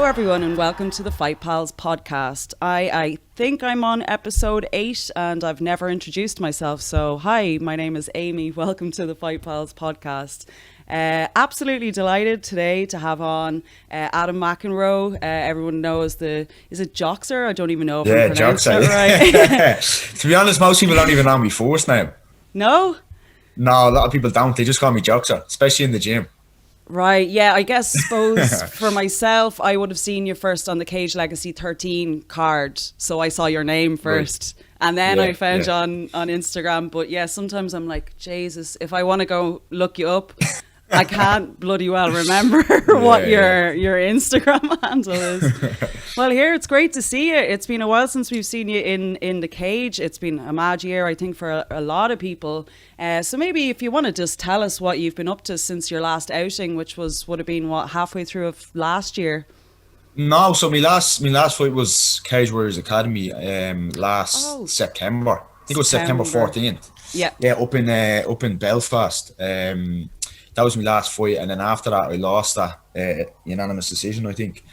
everyone, and welcome to the Fight Pals podcast. I think I'm on episode 8 and I've never introduced myself. So hi, my name is Amy. Welcome to the Fight Pals podcast. Absolutely delighted today to have on Adam McEnroe. Everyone knows is it Joxer? I don't even know if I'm pronouncing Joxer, it right. To be honest, most people don't even know me first name. No? No, a lot of people don't. They just call me Joxer, especially in the gym. Right, yeah, I suppose for myself, I would have seen you first on the Cage Legacy 13 card, so I saw your name first, right. And then I found you on Instagram. But yeah, sometimes I'm like, Jesus, if I want to go look you up, I can't bloody well remember what your Instagram handle is. Well, here, it's great to see you. It's been a while since we've seen you in the cage. It's been a mad year, I think, for a lot of people. So maybe if you want to just tell us what you've been up to since your last outing, which would have been, halfway through of last year? No, so my last fight was Cage Warriors Academy last September. I think it was September 14th. Yeah, up in Belfast. That was my last fight, and then after that, I lost that unanimous decision. I think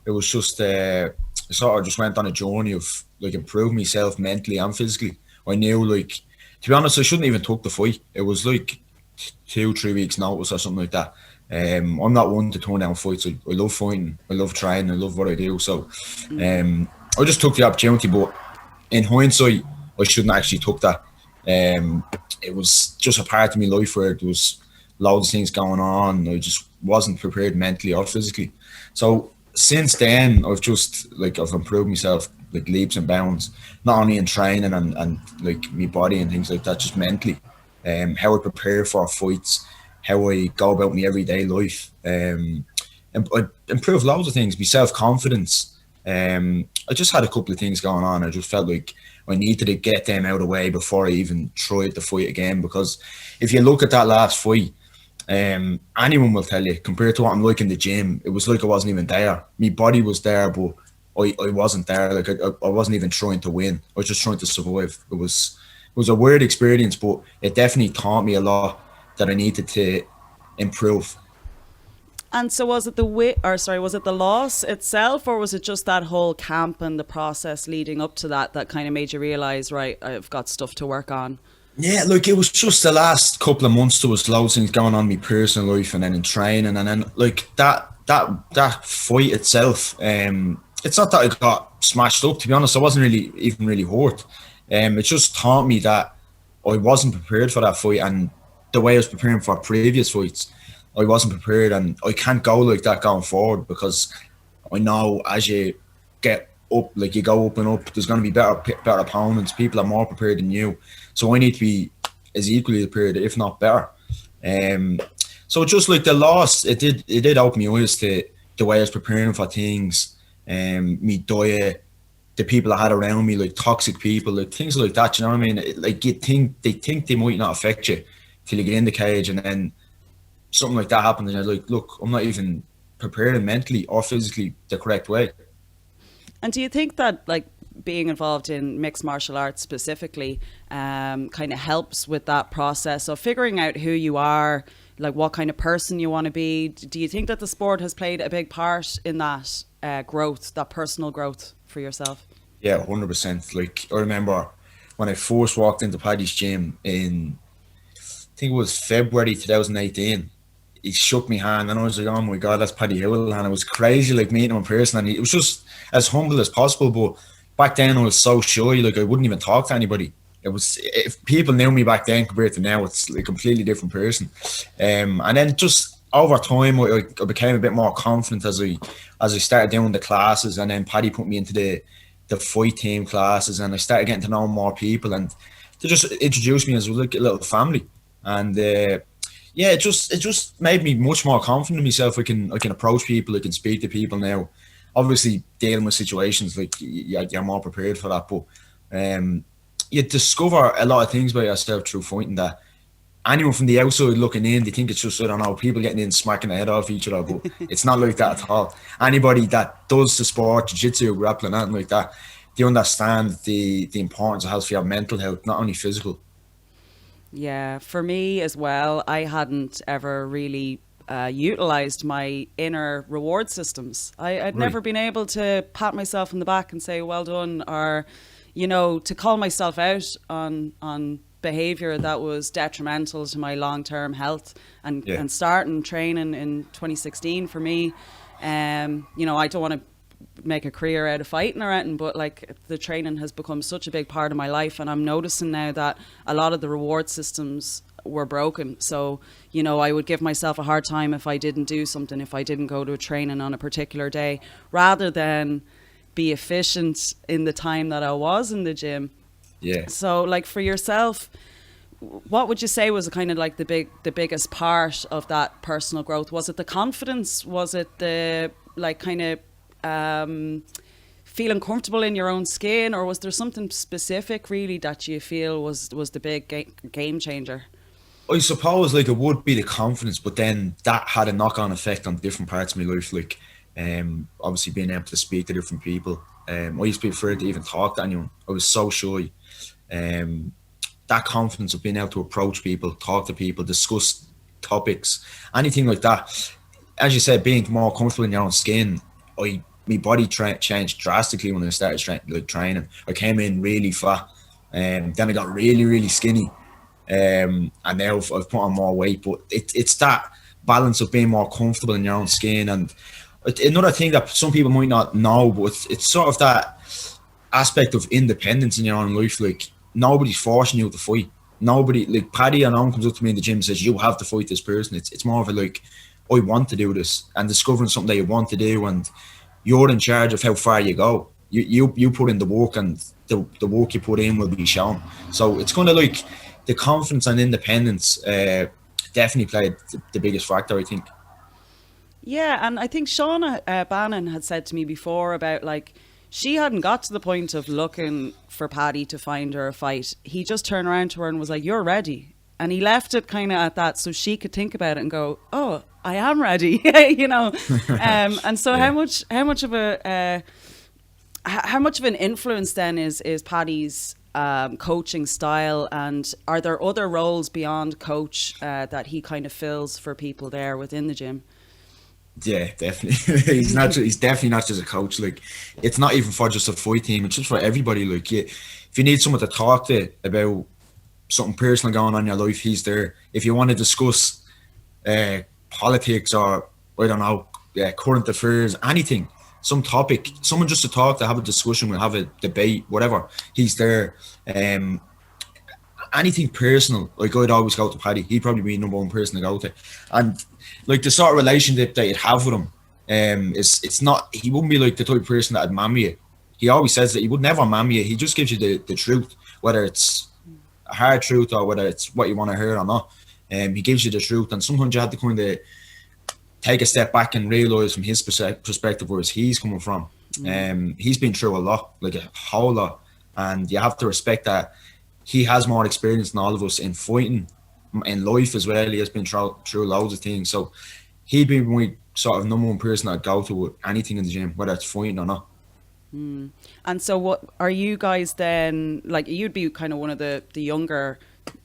it was just I sort of just went on a journey of like improving myself mentally and physically. I knew, like, to be honest, I shouldn't even took the fight. It was like 2-3 weeks notice or something like that. I'm not one to turn down fights. I love fighting, I love training, I love what I do. So I just took the opportunity, but in hindsight, I shouldn't actually took that. It was just a part of my life where there was loads of things going on. I just wasn't prepared mentally or physically. So since then, I've improved myself like leaps and bounds, not only in training and like my body and things like that, just mentally. How I prepare for fights, how I go about my everyday life. And I improved loads of things, my self-confidence. I just had a couple of things going on. I just felt like I needed to get them out of the way before I even tried the fight again. Because if you look at that last fight, anyone will tell you, compared to what I'm like in the gym, it was like I wasn't even there. My body was there, but I wasn't there. Like I wasn't even trying to win. I was just trying to survive. It was a weird experience, but it definitely taught me a lot that I needed to improve. And so was it the loss itself, or was it just that whole camp and the process leading up to that kind of made you realise, right, I've got stuff to work on? Yeah, like it was just the last couple of months. There was loads of things going on in my personal life, and then in training, and then like that fight itself. It's not that I got smashed up. To be honest, I wasn't really hurt. It just taught me that I wasn't prepared for that fight, and the way I was preparing for previous fights, I wasn't prepared, and I can't go like that going forward, because I know as you get up, like you go up and up, there's going to be better opponents. People are more prepared than you, so I need to be as equally prepared, if not better. So just like the loss, it did open my eyes to the way I was preparing for things, me diet, the people I had around me, like toxic people, like things like that. You know what I mean? Like they think they might not affect you till you get in the cage, and then something like that happens, and you're like, look, I'm not even prepared mentally or physically the correct way. And do you think that, like, being involved in mixed martial arts specifically kind of helps with that process of figuring out who you are, like what kind of person you want to be? Do you think that the sport has played a big part in that growth, that personal growth for yourself? Yeah, 100%. Like, I remember when I first walked into Paddy's gym in, I think it was February 2018, he shook my hand, and I was like, oh my God, that's Paddy Howell. And it was crazy, like, meeting him in person, and it was just as humble as possible. But back then I was so shy, like I wouldn't even talk to anybody. It was, if people knew me back then compared to now, it's like a completely different person. And then just over time, I became a bit more confident as I started doing the classes, and then Paddy put me into the fight team classes, and I started getting to know more people, and they just introduced me as like a little family. And yeah, it just made me much more confident in myself. I can approach people, I can speak to people now. Obviously, dealing with situations, like you're more prepared for that, but you discover a lot of things by yourself through fighting that anyone from the outside looking in, they think it's just, I don't know, people getting in, smacking the head off each other, but it's not like that at all. Anybody that does the sport, jiu-jitsu, grappling, anything like that, they understand the importance it has for your mental health, not only physical. Yeah, for me as well, I hadn't ever really utilized my inner reward systems. I'd never been able to pat myself on the back and say, well done, or, you know, to call myself out on behavior that was detrimental to my long-term health. And starting training in 2016 for me, you know, I don't want to make a career out of fighting or anything, but like the training has become such a big part of my life, and I'm noticing now that a lot of the reward systems were broken. So, you know, I would give myself a hard time if I didn't do something, if I didn't go to a training on a particular day, rather than be efficient in the time that I was in the gym. Yeah. So like for yourself, what would you say was kind of like the biggest part of that personal growth? Was it the confidence? Was it the like kind of feeling comfortable in your own skin, or was there something specific really that you feel was the big game changer? I suppose like it would be the confidence, but then that had a knock-on effect on different parts of my life, like obviously being able to speak to different people. I used to be afraid to even talk to anyone. I was so shy. That confidence of being able to approach people, talk to people, discuss topics, anything like that. As you said, being more comfortable in your own skin, my body changed drastically when I started training. I came in really fat, then I got really, really skinny. And now I've put on more weight, but it's that balance of being more comfortable in your own skin. And another thing that some people might not know, but it's sort of that aspect of independence in your own life. Like nobody's forcing you to fight. Nobody, like Paddy and Owen comes up to me in the gym and says, you have to fight this person. It's more of a like, I want to do this, and discovering something that you want to do, and you're in charge of how far you go. You put in the work, and the work you put in will be shown. So it's kind of like the confidence and independence definitely played the biggest factor, I think. Yeah, and I think Shauna Bannon had said to me before about like she hadn't got to the point of looking for Paddy to find her a fight. He just turned around to her and was like, "You're ready," and he left it kind of at that, so she could think about it and go, "Oh, I am ready," you know. And so, how much of an influence then is Paddy's coaching style, and are there other roles beyond coach that he kind of fills for people there within the gym? Yeah, definitely. He's definitely not just a coach. Like, it's not even for just a fight team. It's just for everybody. Like, if you need someone to talk to about something personal going on in your life, he's there. If you want to discuss politics or, I don't know, current affairs, anything, some topic, someone just to talk to, have a discussion with, have a debate, whatever, he's there. Anything personal, like I'd always go to Paddy. He'd probably be the number one person to go to. And like the sort of relationship that you'd have with him, it's not, he wouldn't be like the type of person that'd mam you. He always says that he would never mam you. He just gives you the truth, whether it's a hard truth or whether it's what you want to hear or not. He gives you the truth, and sometimes you have to kind of take a step back and realise from his perspective where he's coming from. He's been through a lot, like a whole lot, and you have to respect that he has more experience than all of us in fighting, in life as well. He has been through loads of things, so he'd be my sort of number one person I'd go to with anything in the gym, whether it's fighting or not. And so what are you guys then, like you'd be kind of one of the younger,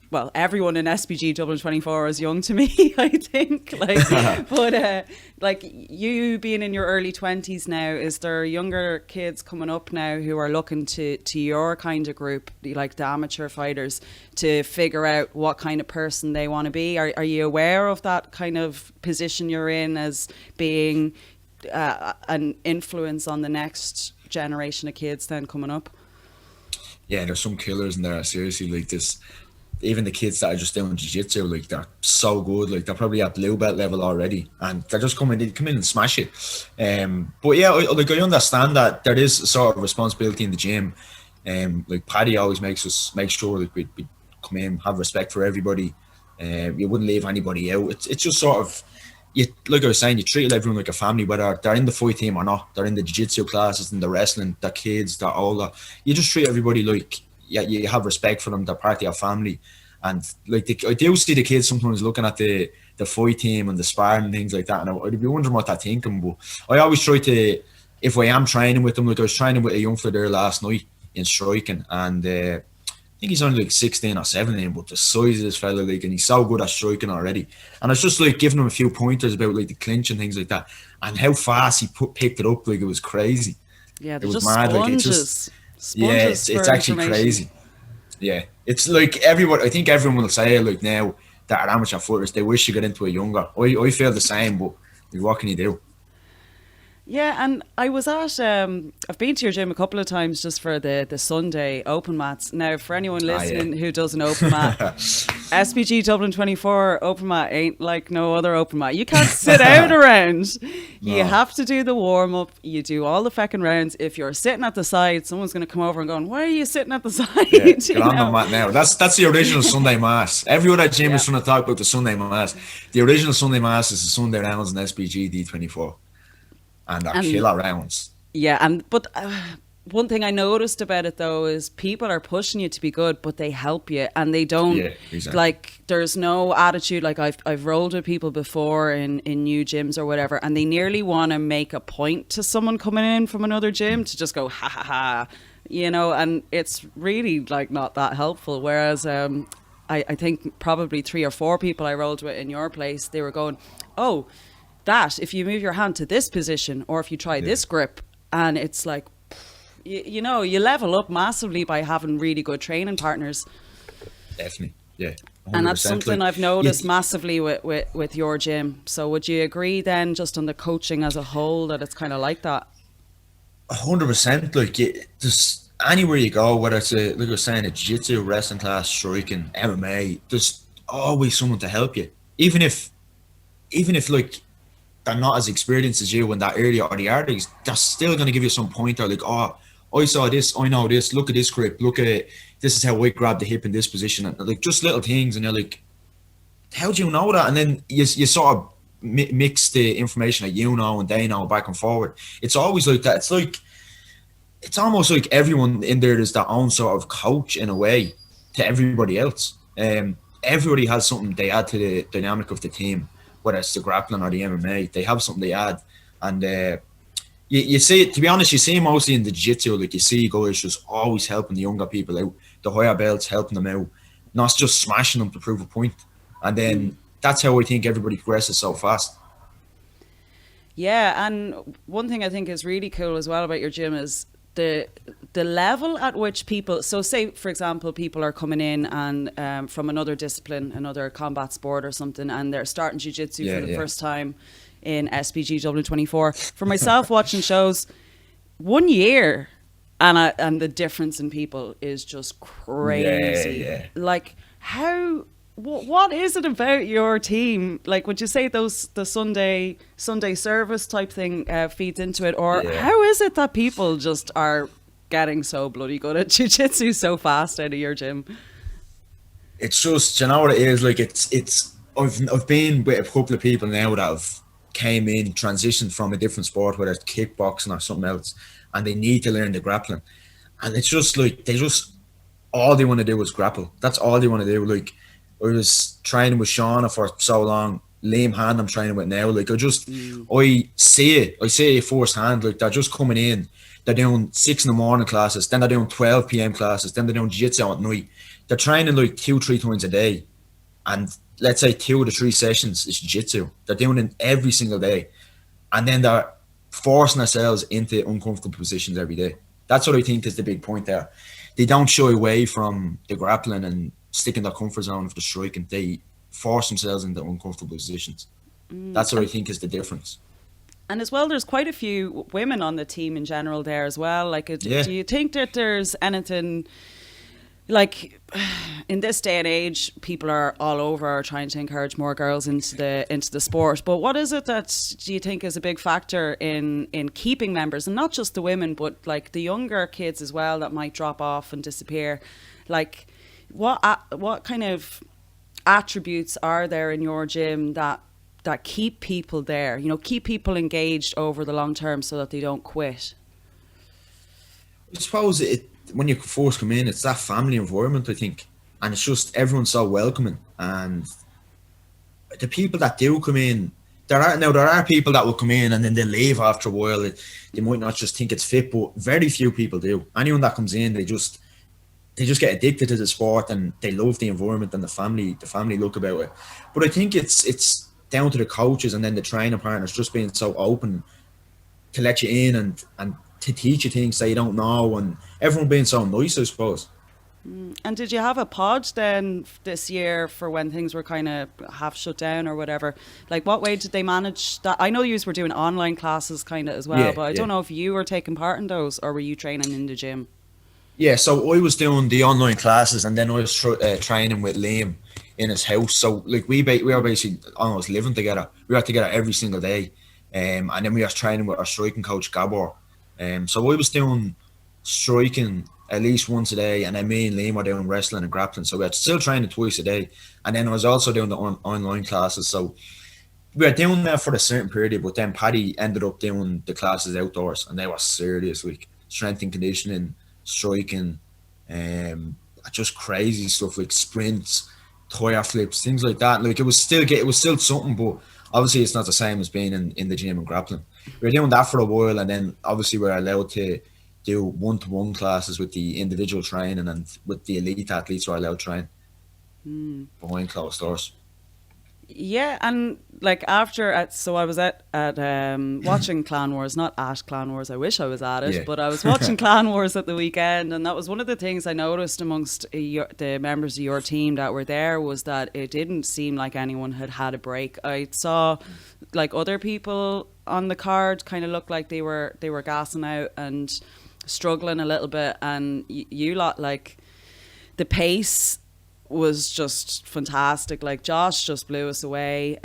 well, everyone in SBG Dublin 24 is young to me, I think. Like, but like you being in your early 20s now, is there younger kids coming up now who are looking to your kind of group, like the amateur fighters, to figure out what kind of person they want to be? Are you aware of that kind of position you're in as being an influence on the next generation of kids then coming up? Yeah, there's some killers in there, seriously, like this. Even the kids that are just doing jiu-jitsu, like they're so good, like they're probably at blue belt level already, and they're just come in and smash it. But yeah, I understand that there is a sort of responsibility in the gym. Like Paddy always makes sure that we come in, have respect for everybody. You wouldn't leave anybody out. It's just sort of, like I was saying, you treat everyone like a family, whether they're in the fight team or not. They're in the jiu-jitsu classes, in the wrestling, the kids, they're all that. You just treat everybody like, you have respect for them, they're part of your family. And like I do see the kids sometimes looking at the fight team and the sparring and things like that, and I'd be wondering what they're thinking. But I always try to, if I am training with them, like I was training with a youngster there last night in striking, and think he's only like 16 or 17, but the size of this fella, like, and he's so good at striking already. And it's just like giving him a few pointers about like the clinch and things like that, and how fast he picked it up, like it was crazy. Yeah, they're just mad. Sponges. It's actually crazy. Yeah, it's like everyone. I think everyone will say like now that are amateur footers, they wish you got into it younger. I feel the same, but what can you do? Yeah, and I was at, I've been to your gym a couple of times just for the Sunday open mats. Now, for anyone listening who does an open mat, SBG Dublin 24 open mat ain't like no other open mat. You can't sit out around. No. You have to do the warm-up. You do all the feckin' rounds. If you're sitting at the side, someone's going to come over and going, why are you sitting at the side? Yeah, get on the mat now. That's the original Sunday mass. Every other gym is trying to talk about the Sunday mass. The original Sunday mass is the Sunday rounds in SBG D24. And they're killer rounds. Yeah, but one thing I noticed about it though is people are pushing you to be good, but they help you and they don't like. There's no attitude. Like I've rolled with people before in new gyms or whatever, and they nearly want to make a point to someone coming in from another gym to just go ha ha ha, you know. And it's really like not that helpful. Whereas I think probably 3 or 4 people I rolled with in your place, they were going, oh, that if you move your hand to this position or if you try this grip, and it's like, you know, you level up massively by having really good training partners. Definitely, yeah. 100%. And that's something I've noticed massively with your gym. So would you agree then, just on the coaching as a whole, that it's kind of like that? 100%. Like, just anywhere you go, whether it's like I was saying, a jiu-jitsu, wrestling class, striking, MMA, there's always someone to help you. Even if like they're not as experienced as you in that area or the artists, they're still going to give you some pointer like, oh, I saw this, I know this, look at this grip, look at it, this is how I grab the hip in this position, and like just little things, and you're like, how do you know that? And then you sort of mix the information that you know and they know back and forward. It's always like that. It's like, it's almost like everyone in there is their own sort of coach in a way to everybody else. Everybody has something they add to the dynamic of the team, whether it's the grappling or the MMA. They have something they add, and you see it, to be honest, you see mostly in the jiu-jitsu, like you see guys just always helping the younger people out, the higher belts helping them out, not just smashing them to prove a point. And then that's how I think everybody progresses so fast. Yeah, and one thing I think is really cool as well about your gym is the level at which people, so say for example people are coming in and from another discipline, another combat sport or something, and they're starting jiu-jitsu for the first time in SBG Dublin 24. For myself, watching shows, 1 year and the difference in people is just crazy. Like what is it about your team? Like, would you say the Sunday service type thing feeds into it, or how is it that people just are getting so bloody good at jiu-jitsu so fast out of your gym? It's just, you know what it is, like it's I've been with a couple of people now that have came in, transitioned from a different sport, whether it's kickboxing or something else, and they need to learn the grappling, and it's just like all they want to do is grapple. That's all they want to do. Like, I was training with Shauna for so long. Liam Hand I'm training with now. Like, I see it firsthand. Like, they're just coming in. They're doing 6 a.m. classes. Then they're doing 12 p.m. classes. Then they're doing jiu-jitsu at night. They're training like 2-3 times a day. And let's say 2 to 3 sessions is jiu-jitsu. They're doing it every single day. And then they're forcing themselves into uncomfortable positions every day. That's what I think is the big point there. They don't shy away from the grappling and stick in their comfort zone of the striking. They force themselves into uncomfortable positions. That's what I think is the difference. And as well, there's quite a few women on the team in general there as well. Like, do you think that there's anything, like, in this day and age, people are all over trying to encourage more girls into the sport, but what is it that do you think is a big factor in keeping members, and not just the women, but like the younger kids as well that might drop off and disappear? Like, what kind of attributes are there in your gym that keep people there, you know, keep people engaged over the long term so that they don't quit? I suppose when you first come in, it's that family environment, I think, and it's just everyone's so welcoming. And the people that do come in, there are people that will come in and then they leave after a while. They might not just think it's fit, but very few people do. Anyone that comes in, they just get addicted to the sport and they love the environment and the family look about it. But I think it's down to the coaches and then the training partners just being so open to let you in and to teach you things that you don't know, and everyone being so nice, I suppose. And did you have a pod then this year for when things were kind of half shut down or whatever? Like, what way did they manage that? I know you were doing online classes kind of as well, but I don't know if you were taking part in those or were you training in the gym? Yeah, so I was doing the online classes and then I was training with Liam in his house. So like we were basically almost living together. We were together every single day. And then we were training with our striking coach, Gabor. So I was doing striking at least once a day, and then me and Liam were doing wrestling and grappling. So we were still training twice a day. And then I was also doing the online classes. So we were doing that for a certain period, but then Paddy ended up doing the classes outdoors, and they were serious, like strength and conditioning, striking, just crazy stuff like sprints, tire flips, things like that. Like it was still something, but obviously it's not the same as being in the gym and grappling. We were doing that for a while, and then obviously we were allowed to do one-to-one classes with the individual training, and with the elite athletes were allowed to train behind closed doors. Yeah, and like so I was at watching Clan Wars, not at Clan Wars. I wish I was at it, but I was watching Clan Wars at the weekend, and that was one of the things I noticed amongst the members of your team that were there, was that it didn't seem like anyone had a break. I saw like other people on the card kind of looked like they were gassing out and struggling a little bit, and you lot, like, the pace was just fantastic. Like Josh just blew us away.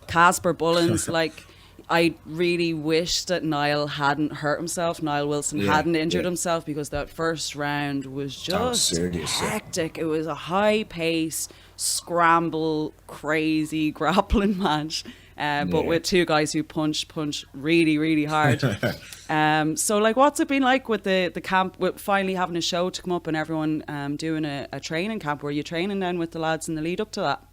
Casper Bullens, like, I really wish that Niall hadn't hurt himself. Niall Wilson hadn't injured himself, because that first round was just hectic. It was a high pace, scramble, crazy grappling match. But with two guys who punch really, really hard. So, like, what's it been like with the camp, with finally having a show to come up and everyone doing a training camp? Were you training then with the lads in the lead up to that?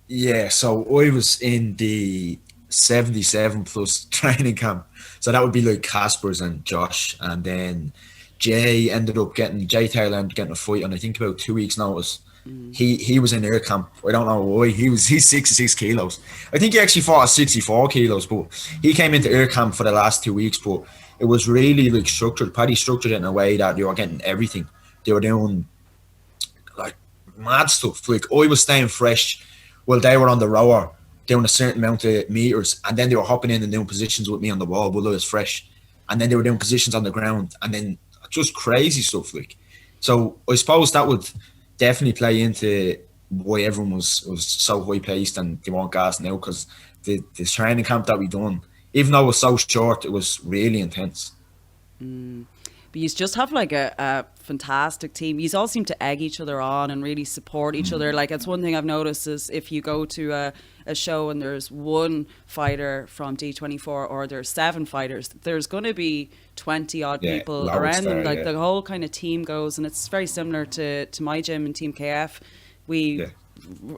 Yeah, so I was in the 77 plus training camp. So that would be like Casper's and Josh. And then Jay Taylor ended up getting a fight on, I think, about 2 weeks' notice. He was in air camp. I don't know why. He's 66 kilos. I think he actually fought at 64 kilos, but he came into air camp for the last 2 weeks. But it was really like structured. Paddy structured it in a way that they were getting everything. They were doing like mad stuff. Like I was staying fresh while they were on the rower doing a certain amount of meters, and then they were hopping in and doing positions with me on the wall while I was fresh, and then they were doing positions on the ground, and then just crazy stuff. Like, so I suppose that would definitely play into why everyone was so high paced and they weren't gassing out, because the training camp that we done, even though it was so short, it was really intense. But you just have like a fantastic team. You all seem to egg each other on and really support each other. Like, it's one thing I've noticed is if you go to a show and there's one fighter from D24 or there's 7 fighters, there's going to be 20 odd people around them. Like the whole kind of team goes, and it's very similar to my gym and Team KF.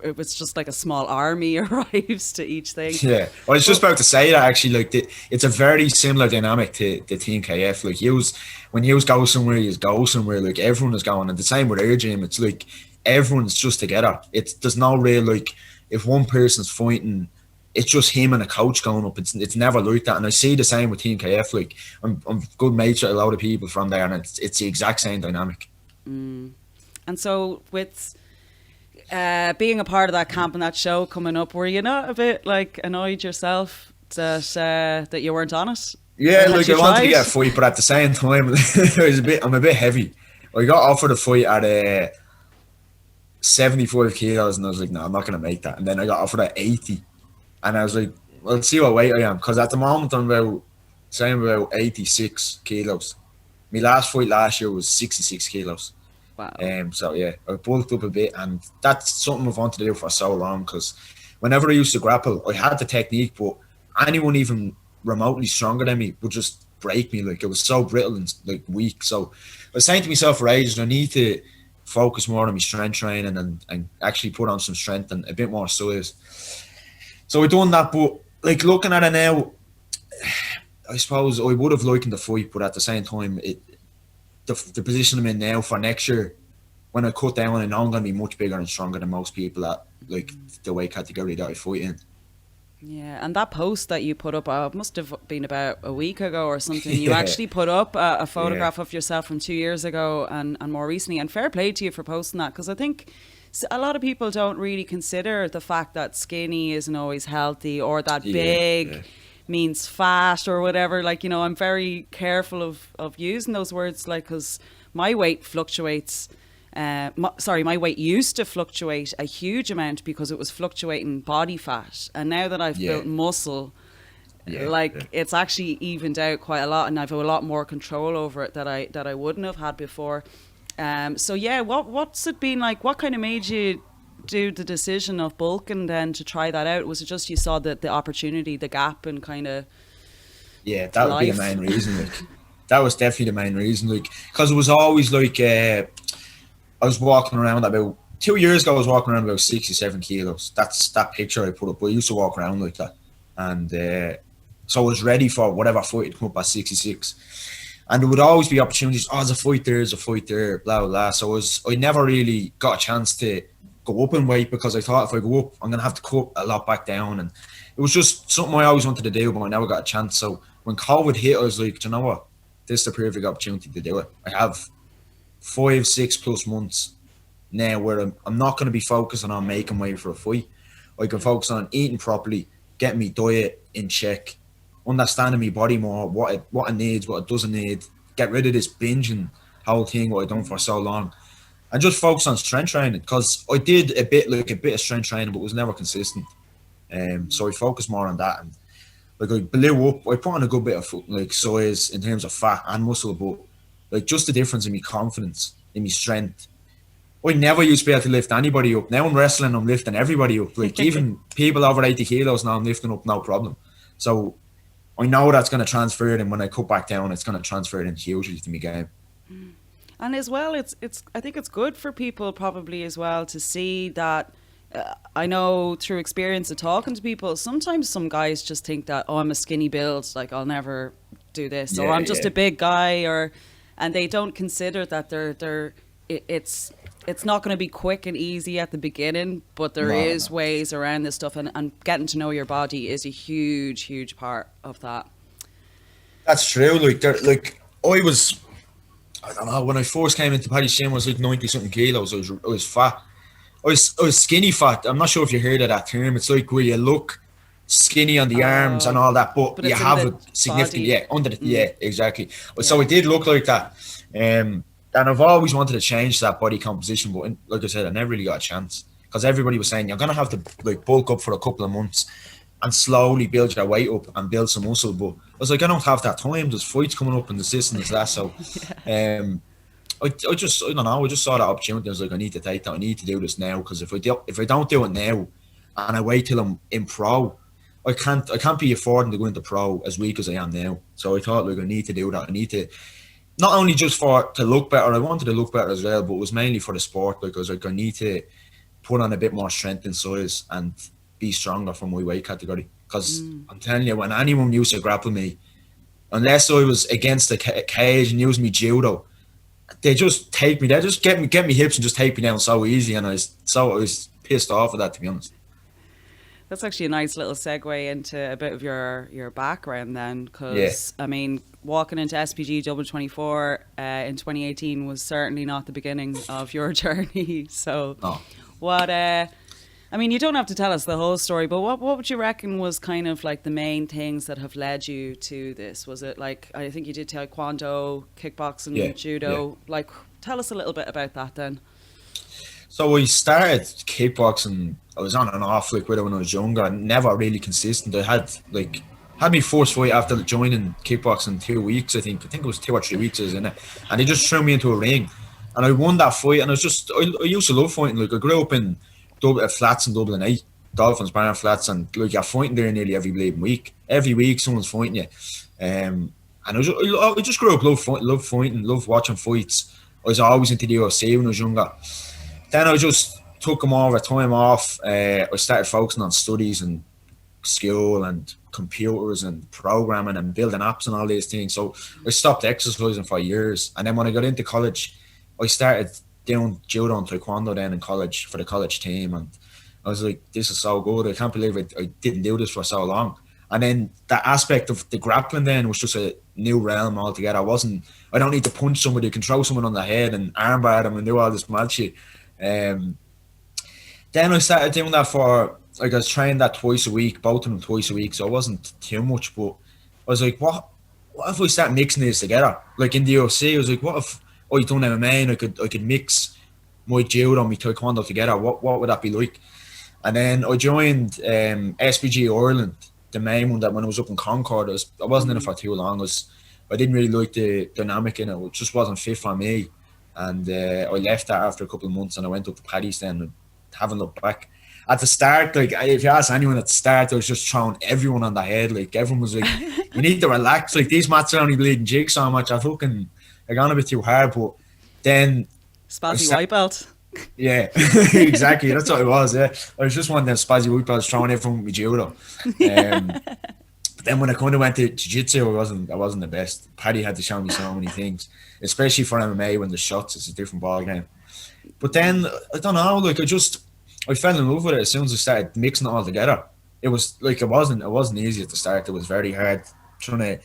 It was just like a small army arrives to each thing. Yeah, I was just about to say that actually. Like, it's a very similar dynamic to the Team KF. Like, when you go somewhere, you go somewhere. Like, everyone is going, and the same with our gym. It's like everyone's just together. There's no real, like, if one person's fighting, it's just him and a coach going up. It's never like that. And I see the same with Team KF. Like, I'm good mates with a lot of people from there, and it's the exact same dynamic. And so with being a part of that camp and that show coming up, were you not a bit like annoyed yourself that you weren't on it? Yeah, like, I wanted to get a fight, but at the same time, I'm a bit heavy. I got offered a fight at 75 kilos, and I was like, no, I'm not going to make that. And then I got offered at 80, and I was like, well, let's see what weight I am, because at the moment I'm about 86 kilos. My last fight last year was 66 kilos. Wow. So yeah, I bulked up a bit, and that's something I've wanted to do for so long, because whenever I used to grapple, I had the technique, but anyone even remotely stronger than me would just break me. Like, it was so brittle and like weak. So I was saying to myself for ages, I need to focus more on my strength training and actually put on some strength and a bit more size. So I done that, but like, looking at it now, I suppose I would have liked the fight, but at the same time, the position I'm in now for next year, when I cut down, I know I'm going to be much bigger and stronger than most people at like the weight category that I fight in. Yeah, and that post that you put up, must have been about a week ago or something. You actually put up a photograph of yourself from 2 years ago and more recently. And fair play to you for posting that, because I think a lot of people don't really consider the fact that skinny isn't always healthy, or that big means fat or whatever. Like, you know, I'm very careful of using those words, like, because my weight fluctuates. My weight used to fluctuate a huge amount because it was fluctuating body fat, and now that I've built muscle, it's actually evened out quite a lot, and I've a lot more control over it that I wouldn't have had before. What's it been like? What kind of made you do the decision of bulking then to try that out? Was it just you saw the opportunity, the gap, and kind of that would be the main reason. Like, that was definitely the main reason, like, because it was always like I was walking around about 2 years ago. I was walking around about 67 kilos. That's that picture I put up. I used to walk around like that, and so I was ready for whatever fight to come up at 66. And there would always be opportunities. Oh, there's a fight there, blah, blah, blah. So I never really got a chance to go up in weight, because I thought if I go up, I'm going to have to cut a lot back down. And it was just something I always wanted to do, but I never got a chance. So when COVID hit, I was like, do you know what? This is the perfect opportunity to do it. I have 5-6+ months now where I'm not going to be focusing on making weight for a fight. I can focus on eating properly, getting my diet in check, understanding my body more, what it needs, what it doesn't need, get rid of this binging whole thing what I've done for so long, and just focus on strength training, because I did a bit of strength training, but it was never consistent. So I focused more on that, and like I blew up. I put on a good bit of like size in terms of fat and muscle, but like just the difference in my confidence, in my strength. I never used to be able to lift anybody up. Now I'm wrestling, I'm lifting everybody up. Like even people over 80 kilos now I'm lifting up, no problem. So I know that's going to transfer it, and when I cut back down, it's going to transfer it in hugely to my game. And as well, it's I think it's good for people probably as well to see that. I know through experience of talking to people, sometimes some guys just think that, oh, I'm a skinny build, like I'll never do this, or I'm just a big guy, and they don't consider that it's not going to be quick and easy at the beginning, but there is ways around this stuff, and getting to know your body is a huge part of that. That's true. I don't know, when I first came into Paddy's gym, I was like 90 something kilos. I was fat. I was skinny fat. I'm not sure if you heard of that term. It's like where you look skinny on the arms and all that, but you have a significant under the exactly. So it did look like that. And I've always wanted to change that body composition, but like I said, I never really got a chance, because everybody was saying you're gonna have to like bulk up for a couple of months and slowly build your weight up and build some muscle. But I was like, I don't have that time. There's fights coming up and this and that. So I don't know. I just saw that opportunity. I was like, I need to take that. I need to do this now, because if I don't do it now, and I wait till I'm in pro, I can't be affording to go into pro as weak as I am now. So I thought, like, I need to do that. I need to, not only just to look better. I wanted to look better as well, but it was mainly for the sport, because like I need to put on a bit more strength and size and be stronger for my weight category. Because I'm telling you, when anyone used to grapple me, unless I was against the cage and using me judo, they just take me. They just get me hips and just take me down so easy, and I was pissed off at that, to be honest. That's actually a nice little segue into a bit of your background then, because I mean, walking into SBG Dublin 24 in 2018 was certainly not the beginning of your journey. So, what? I mean, you don't have to tell us the whole story, but what would you reckon was kind of like the main things that have led you to this? Was it like, I think you did taekwondo, kickboxing, judo? Like, tell us a little bit about that then. So I started kickboxing. I was on and off like with it when I was younger, never really consistent. I had my first fight after joining kickboxing 2 weeks. I think it was 2 or 3 weeks I was in it, and they just threw me into a ring, and I won that fight. And I used to love fighting. Like, I grew up in flats in Dublin, Dolphins, Barn Flats, and like you're fighting there nearly every bleeding week. Every week someone's fighting you, and I just grew up love fighting, love watching fights. I was always into the UFC when I was younger. Then I just took more time off. I started focusing on studies and school and computers and programming and building apps and all these things. So I stopped exercising for years, and then when I got into college, I started doing judo and taekwondo then in college for the college team, and I was like, this is so good. I can't believe I didn't do this for so long. And then that aspect of the grappling then was just a new realm altogether. I don't need to punch somebody, I can throw someone on the head and armbar them and do all this mad shit. Then I started doing that for, like, I was training that twice a week, both of them twice a week, so it wasn't too much, but I was like, what if we start mixing these together? Like in the UFC, I was like, what if I done MMA and I could mix my judo and my taekwondo together? What would that be like? And then I joined SBG Ireland, the main one, that when I was up in Concord, I wasn't in it for too long. I didn't really like the dynamic in it. It just wasn't fit for me. And I left that after a couple of months, and I went up to Paddy's then, and haven't looked back. At the start, like, if you ask anyone at the start, I was just throwing everyone on the head. Like, everyone was like, you need to relax. Like, these mats are only bleeding jigsaw match. I gone a bit too hard, but then... Spazzy white belt. Yeah, exactly. That's what it was, yeah. I was just one of them spazzy white belts throwing everyone with me judo. But then when I kind of went to jiu-jitsu, I wasn't the best. Paddy had to show me so many things, especially for MMA when the shots, it's a different ball game. But then, I don't know, like, I fell in love with it as soon as I started mixing it all together. It was like, it wasn't easy at the start. It was very hard trying to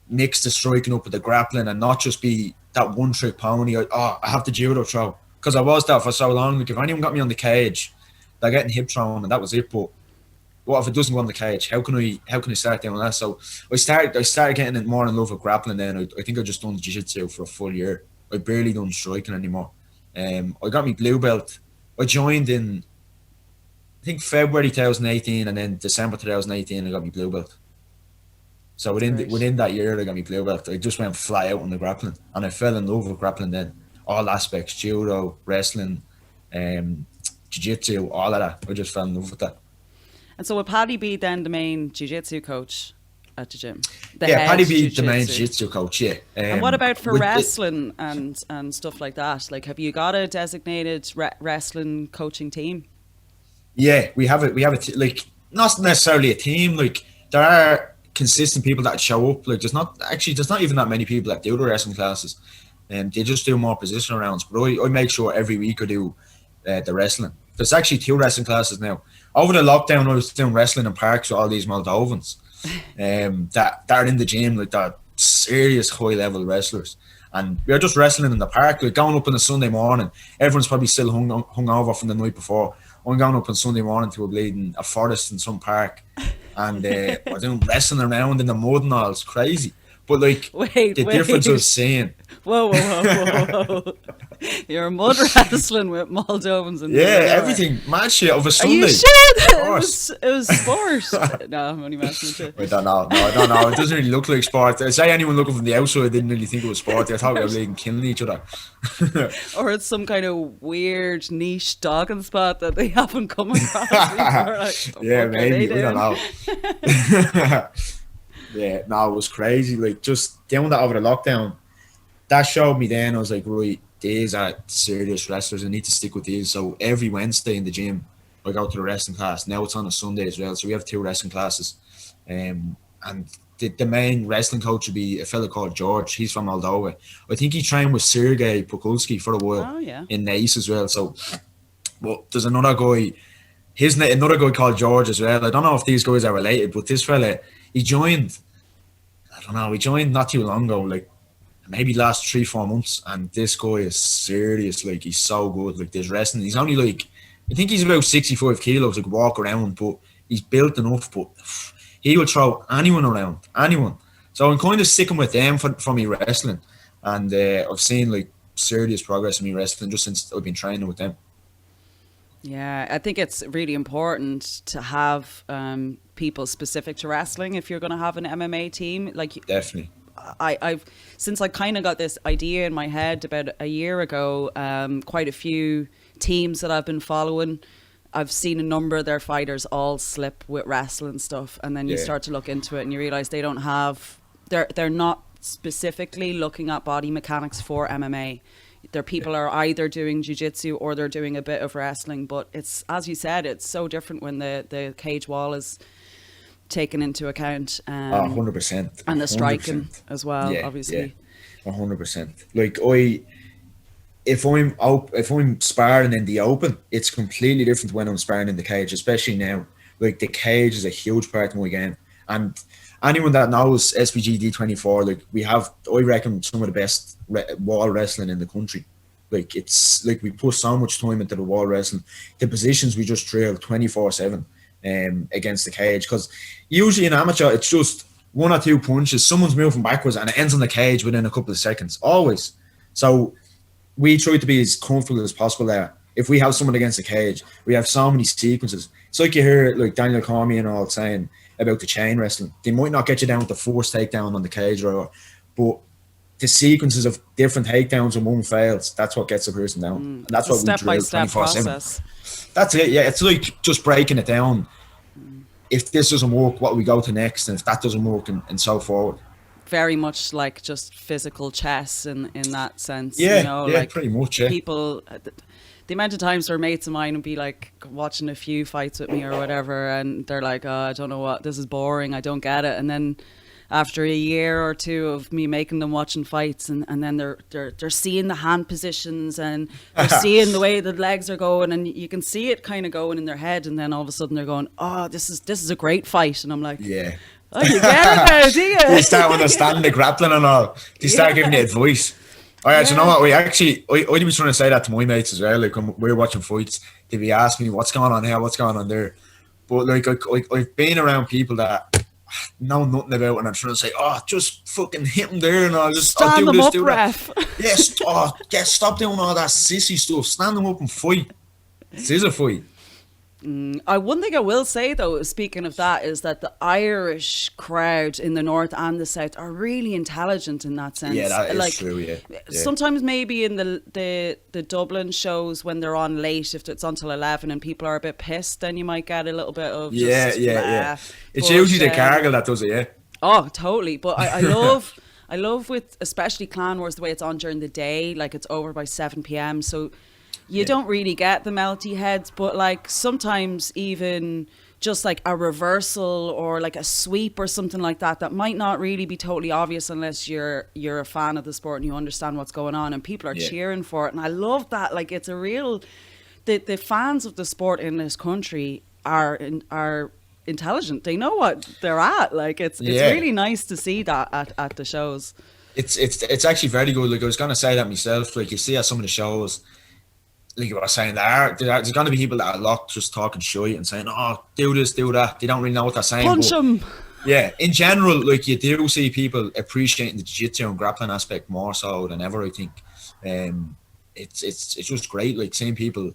mix the striking up with the grappling and not just be that one trick pony. I have the judo throw, because I was that for so long. Like, if anyone got me on the cage, they're getting hip thrown and that was it. But what if it doesn't go on the cage? How can I start doing that? So I started getting more in love with grappling then. I think I just done jiu-jitsu for a full year. I barely done striking anymore. I got my blue belt. I joined in, I think, February 2018, and then December 2018 I got my blue belt. So within that year I got my blue belt. I just went flat out on the grappling, and I fell in love with grappling then. All aspects, judo, wrestling, jiu-jitsu, all of that. I just fell in love with that. And so would Paddy be then the main jiu-jitsu coach at the gym? Paddy be the main jiu-jitsu coach, yeah. And what about for wrestling and stuff like that? Like, have you got a designated wrestling coaching team? Yeah, we have like, not necessarily a team. Like, there are consistent people that show up. Like, there's not even that many people that do the wrestling classes. They just do more positional rounds. But I make sure every week I do the wrestling. There's actually 2 wrestling classes now. Over the lockdown, I was doing wrestling in parks with all these Moldovans that are in the gym, like, that serious high level wrestlers. And we were just wrestling in the park, like, going up on a Sunday morning. Everyone's probably still hung over from the night before. I'm going up on Sunday morning to a forest in some park, and we're doing wrestling around in the mud and all. It's crazy. But, like, the difference I was seeing. Whoa. You're mud wrestling with Moldovans. And everything. Mad shit of a Sunday. Are you sure? It was sport. No, I'm only messing with you. I don't know. It doesn't really look like sport. I say anyone looking from the outside didn't really think it was sport. They thought we were like killing each other. Or it's some kind of weird niche dogging spot that they haven't come across before. Like, yeah, maybe. We don't know. Yeah, no, it was crazy. Like, just doing that over the lockdown, that showed me then, I was like, right, these are serious wrestlers. I need to stick with these. So every Wednesday in the gym, I go to the wrestling class. Now it's on a Sunday as well. So we have 2 wrestling classes. And the main wrestling coach would be a fella called George. He's from Moldova. I think he trained with Sergei Pukulski for a while in Nice as well. So, but there's another guy, another guy called George as well. I don't know if these guys are related, but this fella, he joined not too long ago, like maybe last 3-4 months, and this guy is serious. Like, he's so good. Like, there's wrestling. He's only like, I think he's about 65 kilos, like, walk around, but he's built enough, but he will throw anyone around, anyone. So I'm kind of sticking with them for me wrestling, and I've seen, like, serious progress in me wrestling just since I've been training with them. Yeah, I think it's really important to have people specific to wrestling if you're going to have an MMA team. Like, definitely. I've since I kind of got this idea in my head about a year ago, quite a few teams that I've been following, I've seen a number of their fighters all slip with wrestling stuff, and then you start to look into it and you realize they don't have, they're not specifically looking at body mechanics for MMA. Their people are either doing jiu-jitsu or they're doing a bit of wrestling, but it's, as you said, it's so different when the cage wall is taken into account. 100%. And the striking as well, obviously. Yeah, 100%. Like, if I'm sparring in the open, it's completely different when I'm sparring in the cage, especially now. Like, the cage is a huge part of my game, and anyone that knows SBG D24, like, I reckon, some of the best wall wrestling in the country. Like, it's like we put so much time into the wall wrestling, the positions we just drill 24/7 against the cage, because usually in amateur it's just one or two punches, someone's moving backwards, and it ends on the cage within a couple of seconds, always. So we try to be as comfortable as possible there. If we have someone against the cage, we have so many sequences. It's like you hear like Daniel Cormier and all saying about the chain wrestling. They might not get you down with the first takedown on the cage row, but the sequences of different takedowns and one fails, that's what gets a person down. And that's what we drill 24/7. That's it, yeah. It's like just breaking it down. If this doesn't work, what we go to next, and if that doesn't work, and so forward. Very much like just physical chess in that sense. Yeah, you know, yeah, like pretty much, yeah. People, the amount of times their mates of mine would be like watching a few fights with me or whatever, and they're like, oh, I don't know what, this is boring, I don't get it. And then after a year or two of me making them watching fights, and then they're seeing the hand positions, and they're seeing the way the legs are going, and you can see it kind of going in their head, and then all of a sudden they're going, oh, this is a great fight. And I'm like, yeah. Oh, you get it now, do you? They start understanding the grappling and all. They start giving you advice. Oh yeah, you know what? I'd be trying to say that to my mates as well. Like, when we're watching fights, they'd be asking me what's going on here, what's going on there. But like, I've been around people that know nothing about it, and I'm trying to say, oh, just fucking hit them there, and I'll do this, do that. Yes, stop doing all that sissy stuff. Stand them up and fight. This is a fight. One thing I will say, though, speaking of that, is that the Irish crowd in the north and the south are really intelligent in that sense. Yeah, that is true, yeah. Sometimes maybe in the Dublin shows, when they're on late, if it's until 11 and people are a bit pissed, then you might get a little bit of yeah. It's usually the Cargill that does it, yeah. Oh, totally. But I love with especially Clan Wars, the way it's on during the day, like it's over by 7 p.m. So you don't really get the melty heads, but like sometimes even just like a reversal or like a sweep or something like that might not really be totally obvious unless you're a fan of the sport and you understand what's going on, and people are cheering for it. And I love that. Like, it's a real, the fans of the sport in this country are intelligent. They know what they're at. Like, it's really nice to see that at the shows. It's actually very good. Like, I was gonna say that myself. Like, you see at some of the shows, like I was saying, there's going to be people that are locked just talking shit and saying, oh, do this, do that. They don't really know what they're saying. Punch them. Yeah, in general, like, you do see people appreciating the jiu-jitsu and grappling aspect more so than ever, I think. It's just great, like, seeing people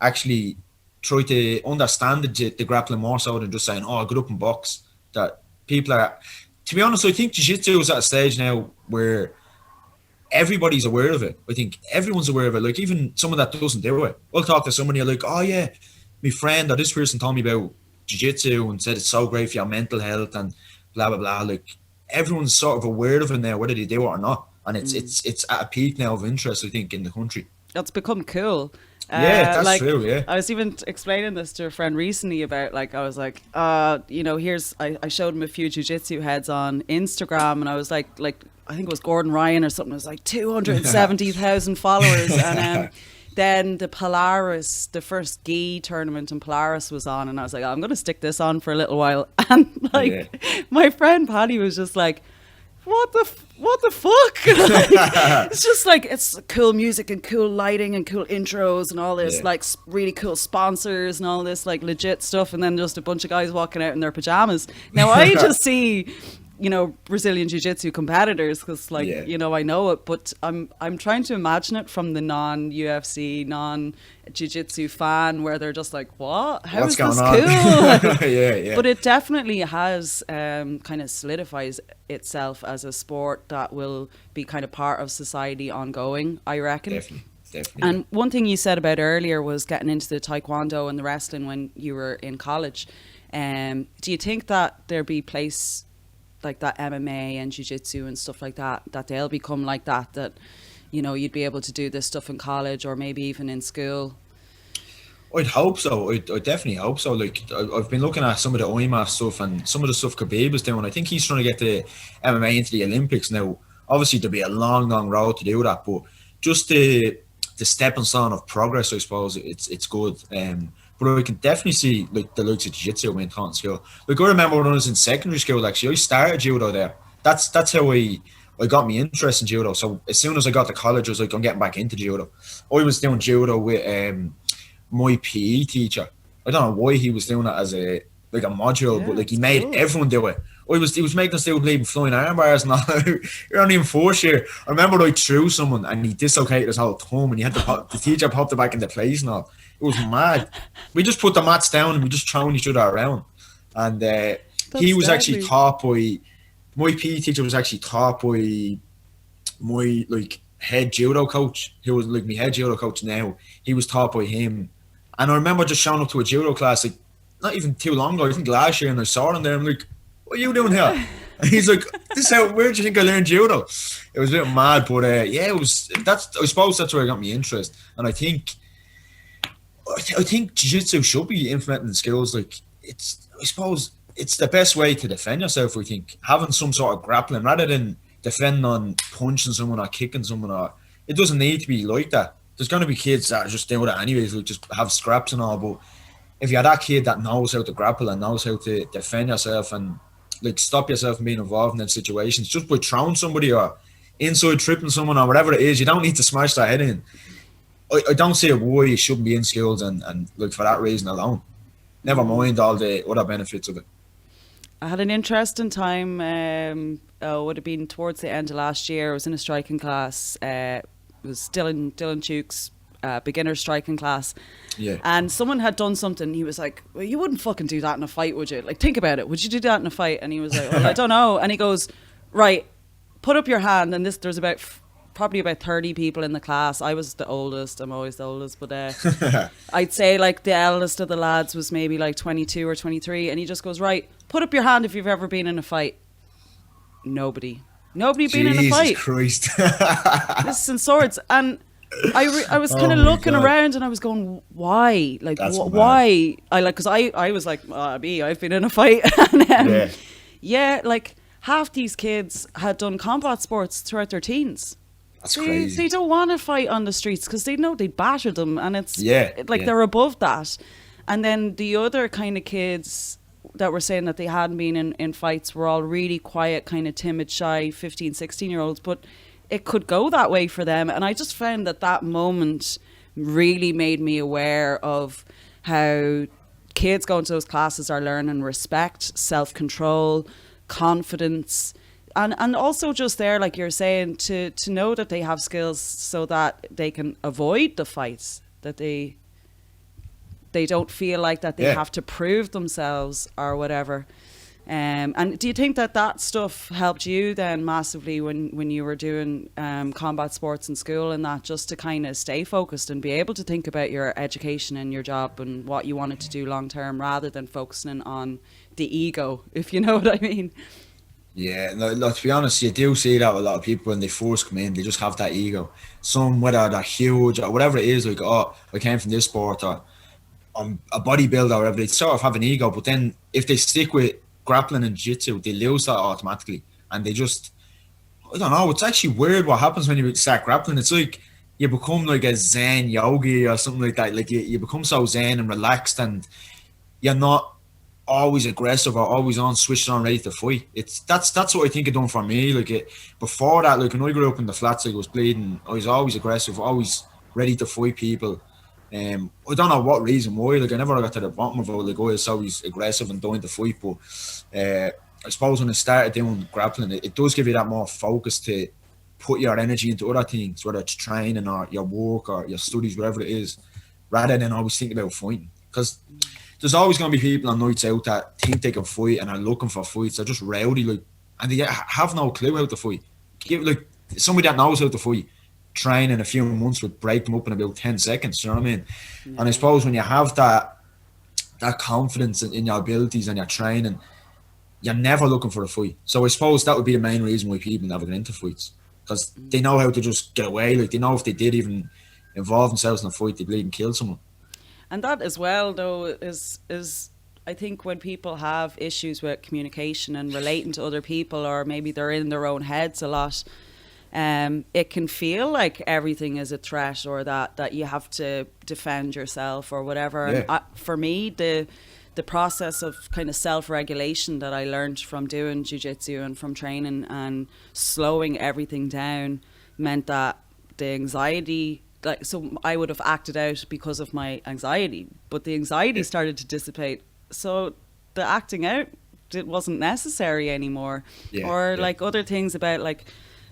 actually try to understand the grappling more so than just saying, oh, get up and box. That people are, to be honest, I think jiu-jitsu is at a stage now where everybody's aware of it. I think everyone's aware of it. Like, even someone that doesn't do it, I'll talk to somebody like, oh yeah, my friend or this person told me about jiu-jitsu and said it's so great for your mental health and blah blah blah. Like, everyone's sort of aware of it now, whether they do it or not, and it's at a peak now of interest, I think, in the country. It's become cool. Yeah, that's like, true, yeah. I was even explaining this to a friend recently about, like, I was like, you know, I showed him a few jiu-jitsu heads on Instagram, and I was like I think it was Gordon Ryan or something. It was like 270,000 followers. And then the Polaris, the first gi tournament in Polaris was on. And I was like, I'm going to stick this on for a little while. And like, my friend Paddy was just like, what the fuck? Like, it's just like, it's cool music and cool lighting and cool intros and all this, like, really cool sponsors and all this, like, legit stuff. And then just a bunch of guys walking out in their pajamas. Now, I just see, you know, Brazilian Jiu-Jitsu competitors, because, like, you know, I know it, but I'm trying to imagine it from the non-UFC, non-Jiu-Jitsu fan, where they're just like, what? How is this cool? Yeah. But it definitely has kind of solidifies itself as a sport that will be kind of part of society ongoing, I reckon. Definitely. And one thing you said about earlier was getting into the taekwondo and the wrestling when you were in college. Do you think that there'd be place like that MMA and jiu-jitsu and stuff like that they'll become like that, you know, you'd be able to do this stuff in college or maybe even in school? I'd hope so. I definitely hope so. Like, I've been looking at some of the IMMAF stuff and some of the stuff Khabib is doing. I think he's trying to get the MMA into the Olympics now. Obviously, there'll be a long road to do that, but just the the stepping stone of progress, I suppose. It's good. But I can definitely see like the likes of jiu-jitsu when taught in school. Like I remember when I was in secondary school, actually, I started judo there. That's how I got me interest in judo. So as soon as I got to college, I was like, I'm getting back into judo. I was doing judo with my PE teacher. I don't know why he was doing it as a module, but like he made everyone do it. He was making us do bleeding flying arm bars and all. You're only in fourth year. I remember I threw someone and he dislocated his whole thumb, and he had to the teacher popped it back into place and all. It was mad. We just put the mats down and we just thrown each other around. And he was actually taught by my PE teacher was actually taught by my like head judo coach. He was like my head judo coach now. He was taught by him. And I remember just showing up to a judo class like not even too long ago, I think last year, and I saw him there. I'm like, what are you doing here? And he's like, where do you think I learned judo? It was a bit mad, but I suppose that's where I got my interest. And I think jiu-jitsu should be implementing skills. Like I suppose it's the best way to defend yourself. I think having some sort of grappling rather than defending on punching someone or kicking someone, or it doesn't need to be like that. There's going to be kids that just do that anyways, like just have scraps and all. But if you're that kid that knows how to grapple and knows how to defend yourself and like stop yourself from being involved in them situations, just by throwing somebody or inside tripping someone or whatever it is, you don't need to smash their head in. I don't see why you shouldn't be in skills and like for that reason alone. Never mind all the other benefits of it. I had an interesting time. Would have been towards the end of last year. I was in a striking class. It was Dylan Tuke's beginner striking class. Yeah. And someone had done something. He was like, well, you wouldn't fucking do that in a fight, would you? Like, think about it. Would you do that in a fight? And he was like, well, I don't know. And he goes, right, put up your hand. And there's probably about 30 people in the class. I was the oldest. I'm always the oldest. But I'd say like the eldest of the lads was maybe like 22 or 23. And he just goes, right, put up your hand if you've ever been in a fight. Nobody been in a fight. Jesus Christ. Listen, swords. And I was kind of looking around and I was going, why? Like, why? Because I was like, I've been in a fight. And like half these kids had done combat sports throughout their teens. That's crazy. They don't want to fight on the streets because they know they'd batter them, and it's they're above that. And then the other kind of kids that were saying that they hadn't been in fights were all really quiet, kind of timid, shy 15, 16-year-olds, but it could go that way for them. And I just found that moment really made me aware of how kids going to those classes are learning respect, self-control, confidence, and also just there, like you're saying, to know that they have skills so that they can avoid the fights, that they don't feel like that they have to prove themselves or whatever. And do you think that stuff helped you then massively when you were doing combat sports in school, and that just to kind of stay focused and be able to think about your education and your job and what you wanted to do long term rather than focusing on the ego, if you know what I mean? Yeah, no, to be honest, you do see that with a lot of people when they first come in, they just have that ego. Some, whether they're huge or whatever it is, like, oh, I came from this sport, or I'm a bodybuilder or whatever, they sort of have an ego, but then if they stick with grappling and jiu-jitsu, they lose that automatically. And they just, I don't know, it's actually weird what happens when you start grappling. It's like you become like a Zen yogi or something like that. Like you become so Zen and relaxed, and you're not always aggressive or always on, switched on, ready to fight. That's what I think it done for me. Like before that, like when I grew up in the flats, I was bleeding, I was always aggressive, always ready to fight people. I don't know what reason why. Like I never got to the bottom of it. Like I was always aggressive and dying to fight. But I suppose when I started doing grappling, it does give you that more focus to put your energy into other things, whether it's training or your work or your studies, whatever it is, rather than always thinking about fighting. Because there's always going to be people on nights out that think they can fight and are looking for fights. They're just rowdy, like, and they have no clue how to fight. Like somebody that knows how to fight, train in a few months would break them up in about 10 seconds. You know what I mean? Yeah. And I suppose when you have that confidence in your abilities and your training, you're never looking for a fight. So I suppose that would be the main reason why people never get into fights, because they know how to just get away. Like they know if they did even involve themselves in a fight, they'd bleed and kill someone. And that as well, though, is I think when people have issues with communication and relating to other people, or maybe they're in their own heads a lot, it can feel like everything is a threat, or that you have to defend yourself or whatever. Yeah. And for me, the process of kind of self-regulation that I learned from doing jiu-jitsu and from training and slowing everything down meant that the anxiety, like, so I would have acted out because of my anxiety, but the anxiety started to dissipate. So the acting out, it wasn't necessary anymore. Like other things about like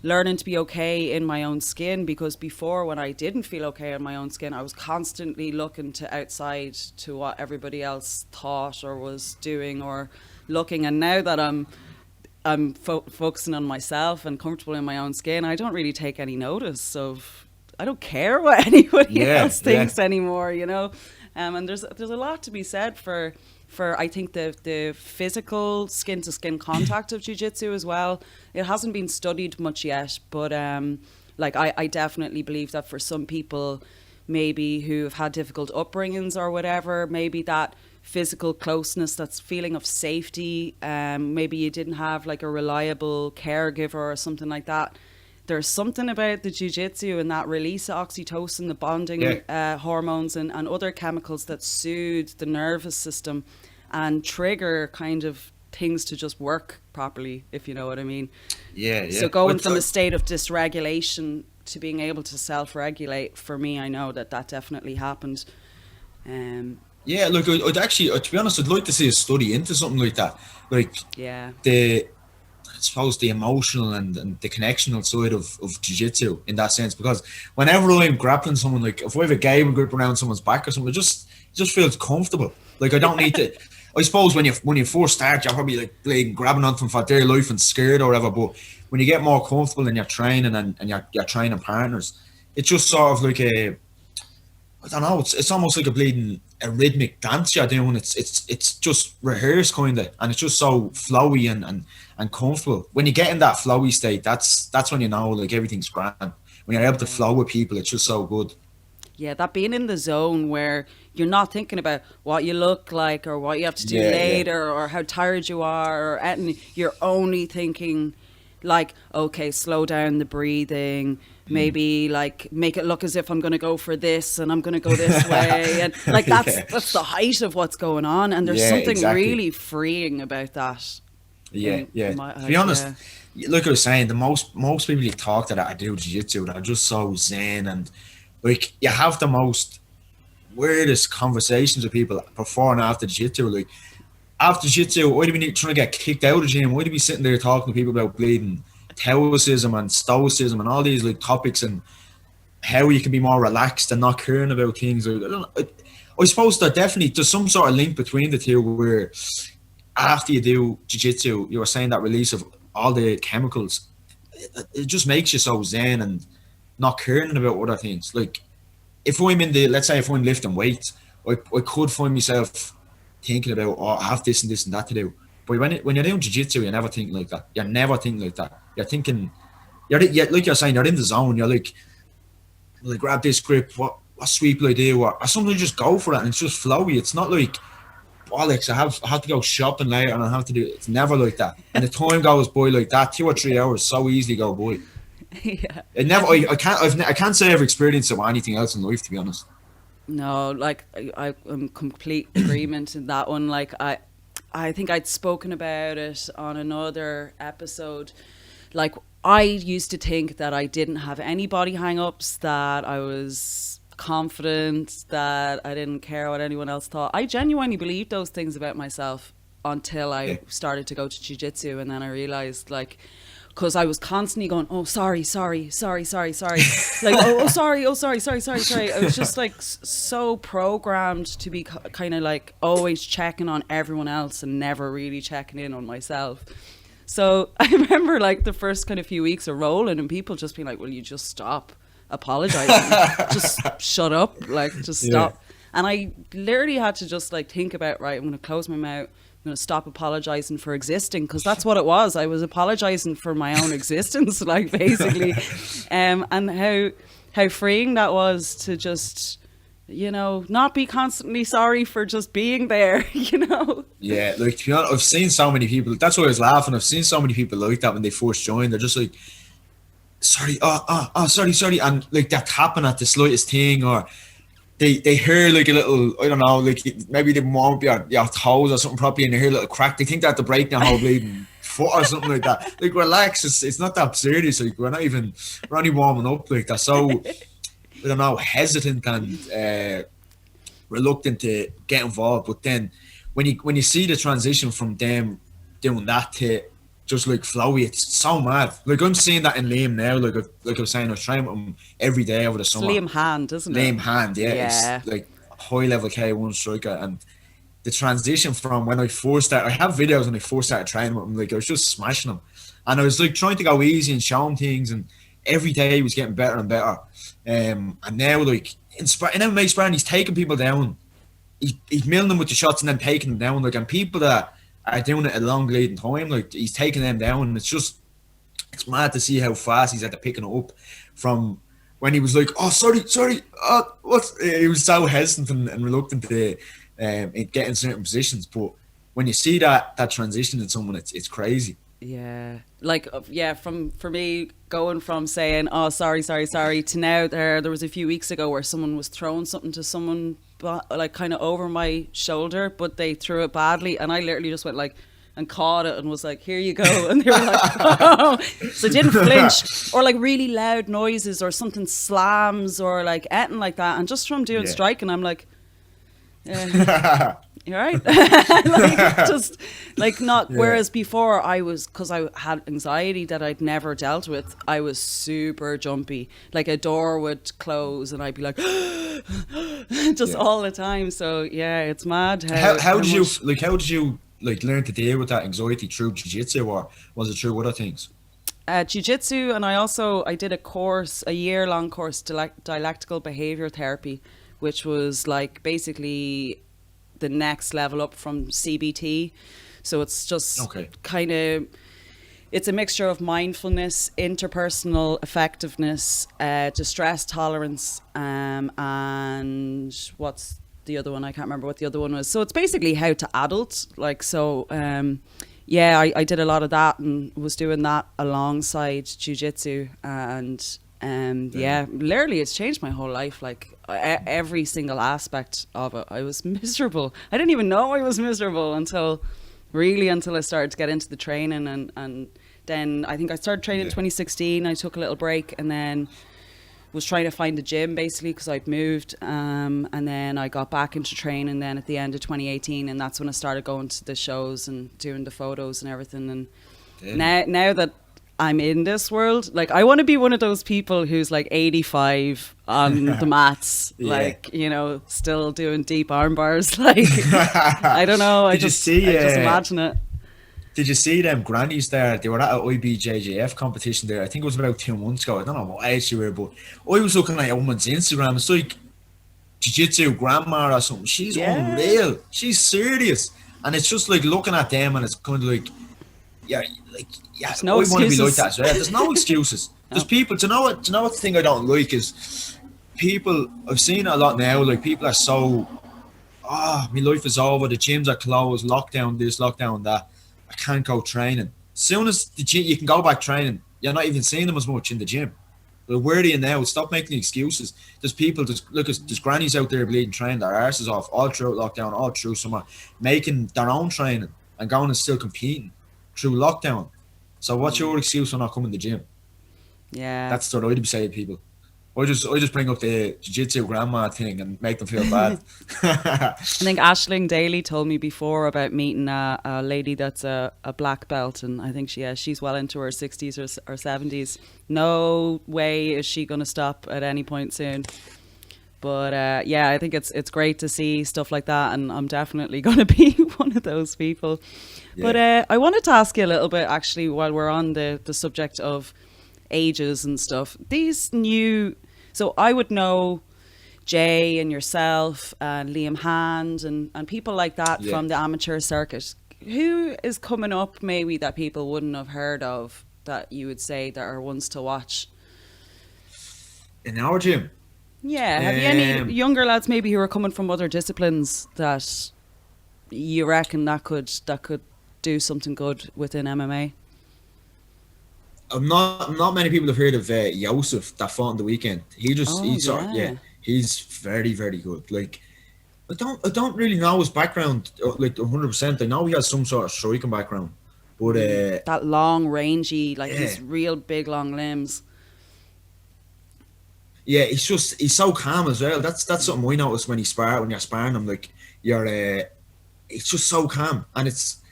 learning to be okay in my own skin, because before, when I didn't feel okay in my own skin, I was constantly looking to outside, to what everybody else thought or was doing or looking. And now that I'm focusing on myself and comfortable in my own skin, I don't really take any notice of, I don't care what anybody else thinks anymore, you know. And there's a lot to be said for I think the physical skin to skin contact of jiu-jitsu as well. It hasn't been studied much yet, but like I definitely believe that for some people, maybe who've had difficult upbringings or whatever, maybe that physical closeness, that's feeling of safety, maybe you didn't have like a reliable caregiver or something like that. There's something about the jiu-jitsu and that release of oxytocin, the bonding hormones and other chemicals that soothe the nervous system and trigger kind of things to just work properly, if you know what I mean. So going from a state of dysregulation to being able to self-regulate, for me, I know that definitely happened. Look, I'd actually, to be honest, I'd like to see a study into something like that. Like, I suppose the emotional and the connectional side of jiu-jitsu in that sense, because whenever I'm grappling someone, like if I have a game grip around someone's back or something, it just feels comfortable. Like I don't need to. I suppose when you first start, you're probably like grabbing onto them for dear life and scared or whatever. But when you get more comfortable in your training and your training partners, it's just sort of like I don't know. It's almost like a rhythmic dance you're doing. It's just rehearsed kind of, and it's just so flowy and comfortable. When you get in that flowy state, that's when you know like everything's grand. When you're able to flow with people, it's just so good. Yeah, that being in the zone where you're not thinking about what you look like or what you have to do later or how tired you are or anything. You're only thinking like, okay, slow down the breathing, maybe like make it look as if I'm going to go for this and I'm going to go this way. And like that's the height of what's going on. And there's something really freeing about that. To be honest, like I was saying, the most people you talk to that I do jiu-jitsu, they're just so zen, and like you have the most weirdest conversations with people before and after jiu-jitsu. Like after jiu-jitsu, why'd you be trying to get kicked out of the gym? Why'd you be sitting there talking to people about bleeding Taoism and Stoicism and all these like topics and how you can be more relaxed and not caring about things? I suppose that definitely there's some sort of link between the two where after you do jiu-jitsu, you were saying that release of all the chemicals, it just makes you so zen and not caring about other things. Like if I'm let's say if I'm lifting weights, I could find myself thinking about, I have this and this and that to do. But when you're doing jiu-jitsu, you never think like that. You never think like that. You're thinking, like you're saying, you're in the zone. You're like grab this grip, what sweep will I do? Or sometimes just go for it and it's just flowy. It's not like, Alex, I have to go shopping later and I have to do it. It's never like that. And the time goes by like that, 2 or 3 hours so easily go by. It never. I can't say I've experienced it with anything else in life, to be honest. No, like I'm in complete agreement in that one. Like I think I'd spoken about it on another episode. Like I used to think that I didn't have any body hang-ups, that I was confident, that I didn't care what anyone else thought. I genuinely believed those things about myself until I started to go to jiu-jitsu, and then I realized, like, because I was constantly going, oh, sorry, like, oh, sorry. I was just like so programmed to be kind of like always checking on everyone else and never really checking in on myself. So I remember like the first kind of few weeks of rolling and people just being like, will you just stop apologizing? Just shut up, like just stop. And I literally had to just like think about, right, I'm going to close my mouth. I'm going to stop apologizing for existing, because that's what it was. I was apologizing for my own existence, like basically. And how freeing that was to just, you know, not be constantly sorry for just being there, you know? Yeah, like to be honest, I've seen so many people, that's why I was laughing. I've seen so many people like that when they first joined. They're just like, sorry, and like they're tapping at the slightest thing, or they hear like a little, I don't know, like maybe they warm up your toes or something properly, and they hear a little crack. They think they have to break their whole bleeding foot or something like that. Like, relax, it's not that serious. Like, we're only warming up. Like, they're so, I don't know, hesitant and reluctant to get involved. But then when you see the transition from them doing that to just like flowy, it's so mad. Like, I'm seeing that in Liam now. Like I was saying, I was training with him every day over the summer. Liam Hand, isn't it? Liam Hand, yeah. It's like high level K1 striker, and the transition from when I first started, I have videos when I first started training with him. Like, I was just smashing him, and I was like trying to go easy and show him things, and every day he was getting better and better. And now, like, in MMA sparring, he's taking people down. He's milling them with the shots and then taking them down. Like, and people that are doing it a long leading time, like, he's taking them down, and it's mad to see how fast he's had to picking it up from when he was like, oh, sorry, he was so hesitant and reluctant to get in certain positions. But when you see that transition in someone, it's crazy. Yeah, like, for me, going from saying, oh, sorry, to now, there was a few weeks ago where someone was throwing something to someone, like, kind of over my shoulder, but they threw it badly, and I literally just went like, and caught it and was like, here you go. And they were like, oh. So I didn't flinch, or like really loud noises or something slams or like anything like that. And just from doing striking, I'm like, you're right. Like, just like not, whereas before because I had anxiety that I'd never dealt with, I was super jumpy. Like, a door would close and I'd be like, just all the time. So yeah, it's mad. How did you learn to deal with that anxiety through jiu-jitsu, or was it through other things? Jiu-jitsu, and I did a year-long course, dialectical behavior therapy, which was like basically the next level up from CBT. So it's just kind of, it's a mixture of mindfulness, interpersonal effectiveness, distress tolerance, and what's the other one? I can't remember what the other one was. So it's basically how to adult. Like, so, I did a lot of that and was doing that alongside jiu-jitsu, and literally it's changed my whole life. Like, every single aspect of it. I was miserable. I didn't even know I was miserable until I started to get into the training, and then I think I started training in 2016. I took a little break and then was trying to find a gym basically because I'd moved, and then I got back into training then at the end of 2018, and that's when I started going to the shows and doing the photos and everything. And now that I'm in this world, like, I want to be one of those people who's like 85 on the mats, like, you know, still doing deep arm bars. Like, I don't know. I just imagine it. Did you see them grannies there? They were at an IBJJF competition there. I think it was about 2 months ago. I don't know what age you were, but I was looking at a woman's Instagram. It's like jiu-jitsu grandma or something. She's unreal. She's serious. And it's just like looking at them, and it's kind of like, no excuses. I want to be like that as well. There's no excuses. There's people, do you know what the thing I don't like is people, I've seen it a lot now, like, people are so, my life is over, the gyms are closed, lockdown this, lockdown that, I can't go training. As soon as the gym, you can go back training, you're not even seeing them as much in the gym. Like, where are you now? Stop making excuses. There's people, there's grannies out there bleeding, training their arses off all throughout lockdown, all through summer, making their own training and going and still competing through lockdown. So what's your excuse for not coming to the gym? Yeah. That's what I'd be saying to people. I just bring up the jiu-jitsu grandma thing and make them feel bad. I think Aisling Daly told me before about meeting a lady that's a black belt, and I think she's well into her 60s or 70s. No way is she going to stop at any point soon. But I think it's great to see stuff like that, and I'm definitely going to be one of those people. Yeah. But I wanted to ask you a little bit, actually, while we're on the subject of ages and stuff. These new... So I would know Jay and yourself and Liam Hand and people like that from the amateur circuit. Who is coming up maybe that people wouldn't have heard of that you would say that are ones to watch? In our gym? Yeah. Have you any younger lads maybe who are coming from other disciplines that you reckon that could do something good within MMA? not many people have heard of Joxer that fought on the weekend. He's very, very good. Like, I don't really know his background like 100%. I know he has some sort of striking background, but that long, rangy, like his real big long limbs. Yeah, he's so calm as well. That's something I noticed when you're sparring him. Like, it's just so calm, and it's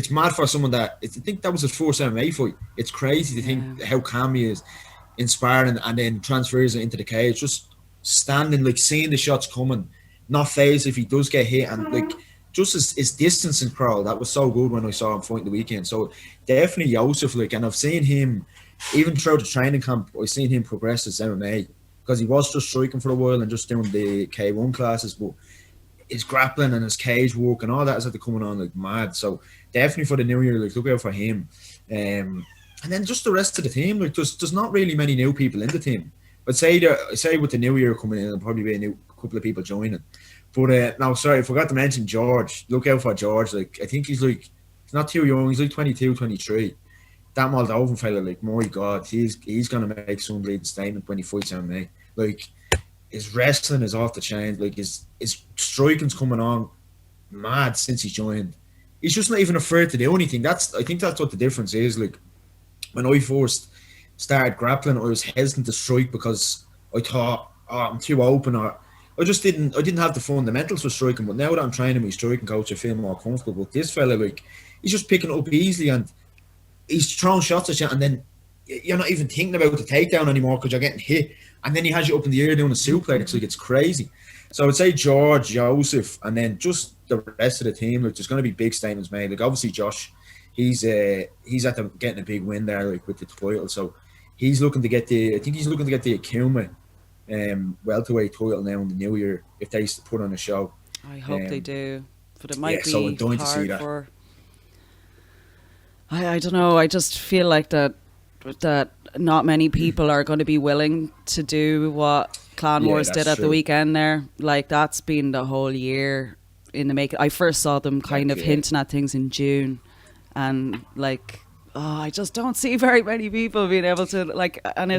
mad for someone that I think that was his first MMA fight. It's crazy to think how calm he is in sparring, and then transfers it into the cage, just standing, like, seeing the shots coming, not phased if he does get hit, and like just his distance and crawl. That was so good when I saw him fight the weekend. So definitely Joxer, like, and I've seen him even throughout the training camp. I've seen him progress his MMA because he was just striking for a while and just doing the K1 classes, but his grappling and his cage work and all that is at the coming on like mad. So definitely for the new year, like, look out for him. And then just the rest of the team, like, there's not really many new people in the team. I'd say with the new year coming in, there'll probably be a couple of people joining. But no, sorry, I forgot to mention George. Look out for George. Like, I think he's not too young. He's like 22, 23. That Moldovan fella, like, my God, he's gonna make some bleeding statement when he fights MMA. Like, his wrestling is off the chain. Like, his striking's coming on mad since he joined. He's just not even afraid to do anything. I think that's what the difference is. Like, when I first started grappling, I was hesitant to strike because I thought, I'm too open, or I didn't have the fundamentals for striking. But now that I'm training my striking coach, I feel more comfortable. But this fella, like, he's just picking it up easily, and he's throwing shots at you, and then you're not even thinking about the takedown anymore because you're getting hit, and then he has you up in the air doing a suplex. Like, it's crazy. So I would say George, Joseph, and then just the rest of the team. Like, there's going to be big statements made. Like, obviously Josh, he's getting a big win there, like, with the title. So he's looking to get the Akuma welterweight title now in the new year if they put on a show. I hope they do, but it might be so hard to see that. For. I don't know. I just feel like that not many people are going to be willing to do what Clan Wars did at the weekend there. Like, that's been the whole year in the making. I first saw them kind of hinting at things in June, and like, I just don't see very many people being able to, like, and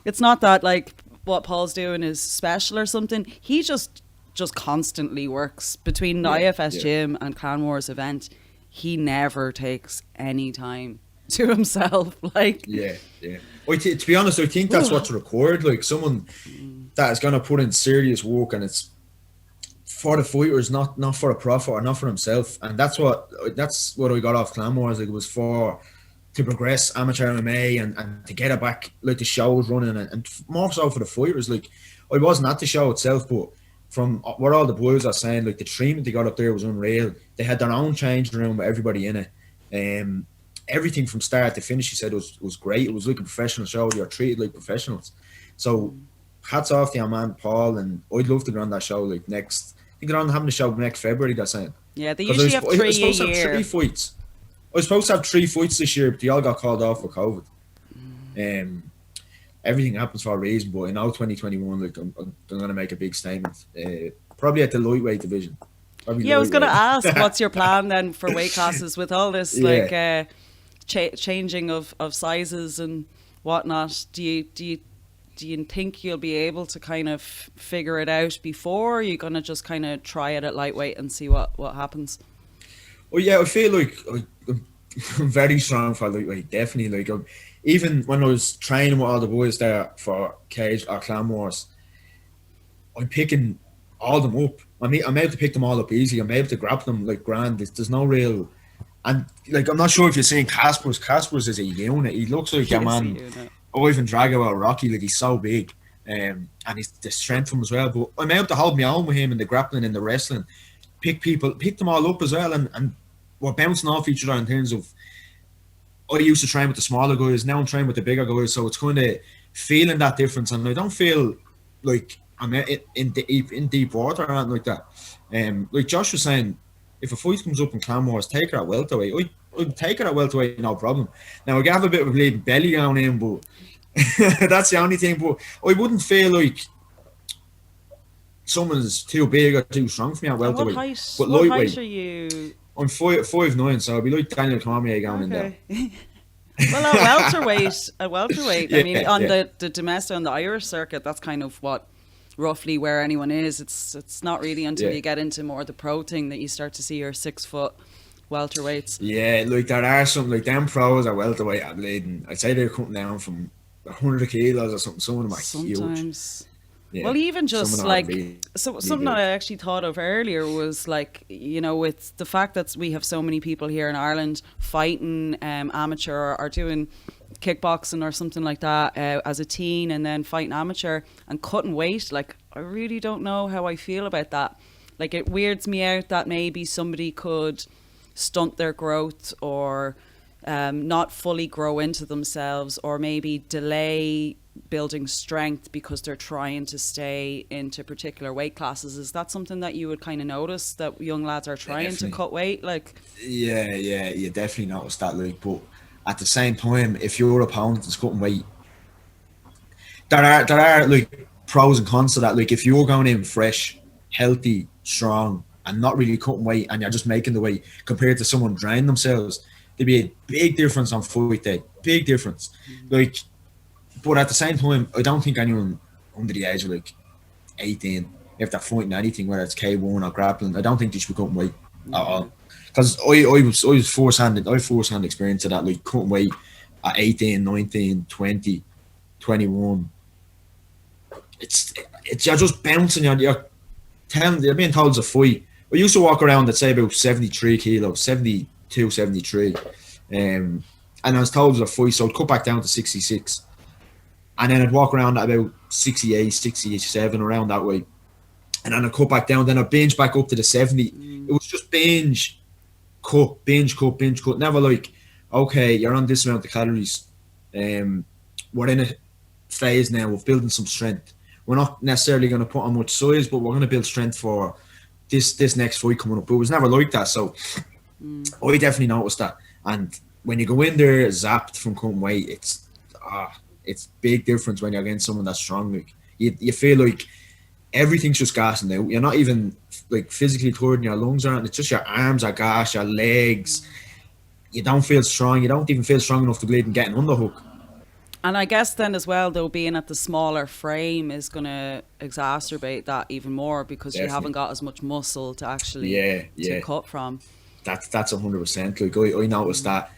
it's not that, like, what Paul's doing is special or something. He just constantly works between the IFS gym and Clan Wars event. He never takes any time to himself. Like, Well, to be honest, I think that's what's required. Like, someone that is going to put in serious work, and it's for the fighters, not for a profit or not for himself. And that's what I got off Clan Wars. Like, it was to progress amateur MMA and to get it back, like, the shows running, and more so for the fighters. Like, I wasn't at the show itself, but from what all the boys are saying, like, the treatment they got up there was unreal. They had their own changing room with everybody in it. Everything from start to finish, he said, was great. It was like a professional show. You're treated like professionals. So hats off to your man Paul, and I'd love to go on that show, like, next. I think they're on having the show next February, they're saying. Yeah, they usually have 3 a year. To have 3 fights. I was supposed to have 3 fights this year, but they all got called off for COVID. Everything happens for a reason, but in 2021, like, I'm going to make a big statement. Probably at the lightweight division. I was going to ask, what's your plan then for weight classes with all this, like, changing of sizes and whatnot? Do you think you'll be able to kind of figure it out before? Or are you going to just kind of try it at lightweight and see what happens? Well, yeah, I feel like I'm very strong for lightweight, definitely. Like, even when I was training with all the boys there for Cage or Clan Wars, I'm picking all them up. I'm able to pick them all up easy. I'm able to grab them like grand. There's no real... And, like, I'm not sure if you're seeing Kaspar's. Kaspar's is a unit. He looks like a man... Ivan Drago or Rocky. Like, he's so big. And he's the strength from him as well. But I'm able to hold my own with him in the grappling and the wrestling. Pick them all up as well. And we're bouncing off each other in terms of... I used to train with the smaller guys. Now I'm training with the bigger guys. So it's kind of feeling that difference. And I don't feel like I'm in deep water or anything like that. Like Josh was saying, if a fight comes up in Clan Wars, take her at welterweight. I'd take her at welterweight, no problem. Now, I have a bit of a bleeding belly down in, but that's the only thing. But I wouldn't feel like someone's too big or too strong for me at welterweight. What height are you? I'm 5'9", so I'll be like Daniel Cormier going in there. Well, a welterweight. Yeah, I mean, on yeah. the domestic, on the Irish circuit, that's kind of what roughly where anyone is. It's not really until Yeah. you get into more the pro thing that you start to see your 6 foot welterweights. Yeah, like there are some like them pros are welterweight at bleeding. I'd say they're cutting down from 100 kilos or something. Some of them are huge. Sometimes. Yeah, Well, even some of just them are like really, really something that I big. actually thought of earlier was like, with the fact that we have so many people here in Ireland fighting amateur or doing kickboxing or something like that as a teen, and then fighting amateur and cutting weight. Like, I really don't know how I feel about that. Like, it weirds me out that maybe somebody could stunt their growth or not fully grow into themselves, or maybe delay building strength because they're trying to stay into particular weight classes. Is that something that you would kind of notice, that young lads are trying to Definitely. cut weight? Like, Yeah, yeah, you definitely notice that, like. But at the same time, if your opponent is cutting weight, there are like pros and cons to that. Like if you're going in fresh, healthy, strong, and not really cutting weight, and you're just making the weight compared to someone draining themselves, there'd be a big difference on fight day. Big difference. Like, but at the same time, I don't think anyone under the age of like 18, if they're fighting anything, whether it's K1 or grappling, I don't think they should be cutting weight at yeah. all. Because I was first hand experience of that, like cutting weight at 18, 19, 20, 21. It's you're just bouncing. You're being told to fight. I used to walk around at say about 73 kilos, 72, 73. And I was told to fight, so I'd cut back down to 66. And then I'd walk around at about 68, 67, around that way. And then I'd cut back down, then I'd binge back up to the 70. It was just binge, cut, binge, cut, binge, cut. Never like, okay, you're on this amount of calories. We're in a phase now of building some strength. We're not necessarily going to put on much size, but we're going to build strength for this next fight coming up. But it was never like that. So I definitely noticed that. And when you go in there zapped from cutting weight, it's big difference when you're against someone that's strong. Like you feel like everything's just gassing out. You're not even like physically tired in your lungs aren't. It's just your arms are gas, your legs. You don't feel strong. You don't even feel strong enough to bleed and get an underhook. And I guess then as well, though, being at the smaller frame is going to exacerbate that even more, because you haven't Definitely. got as much muscle to actually Yeah, to yeah. cut from. That's 100%. Like I noticed that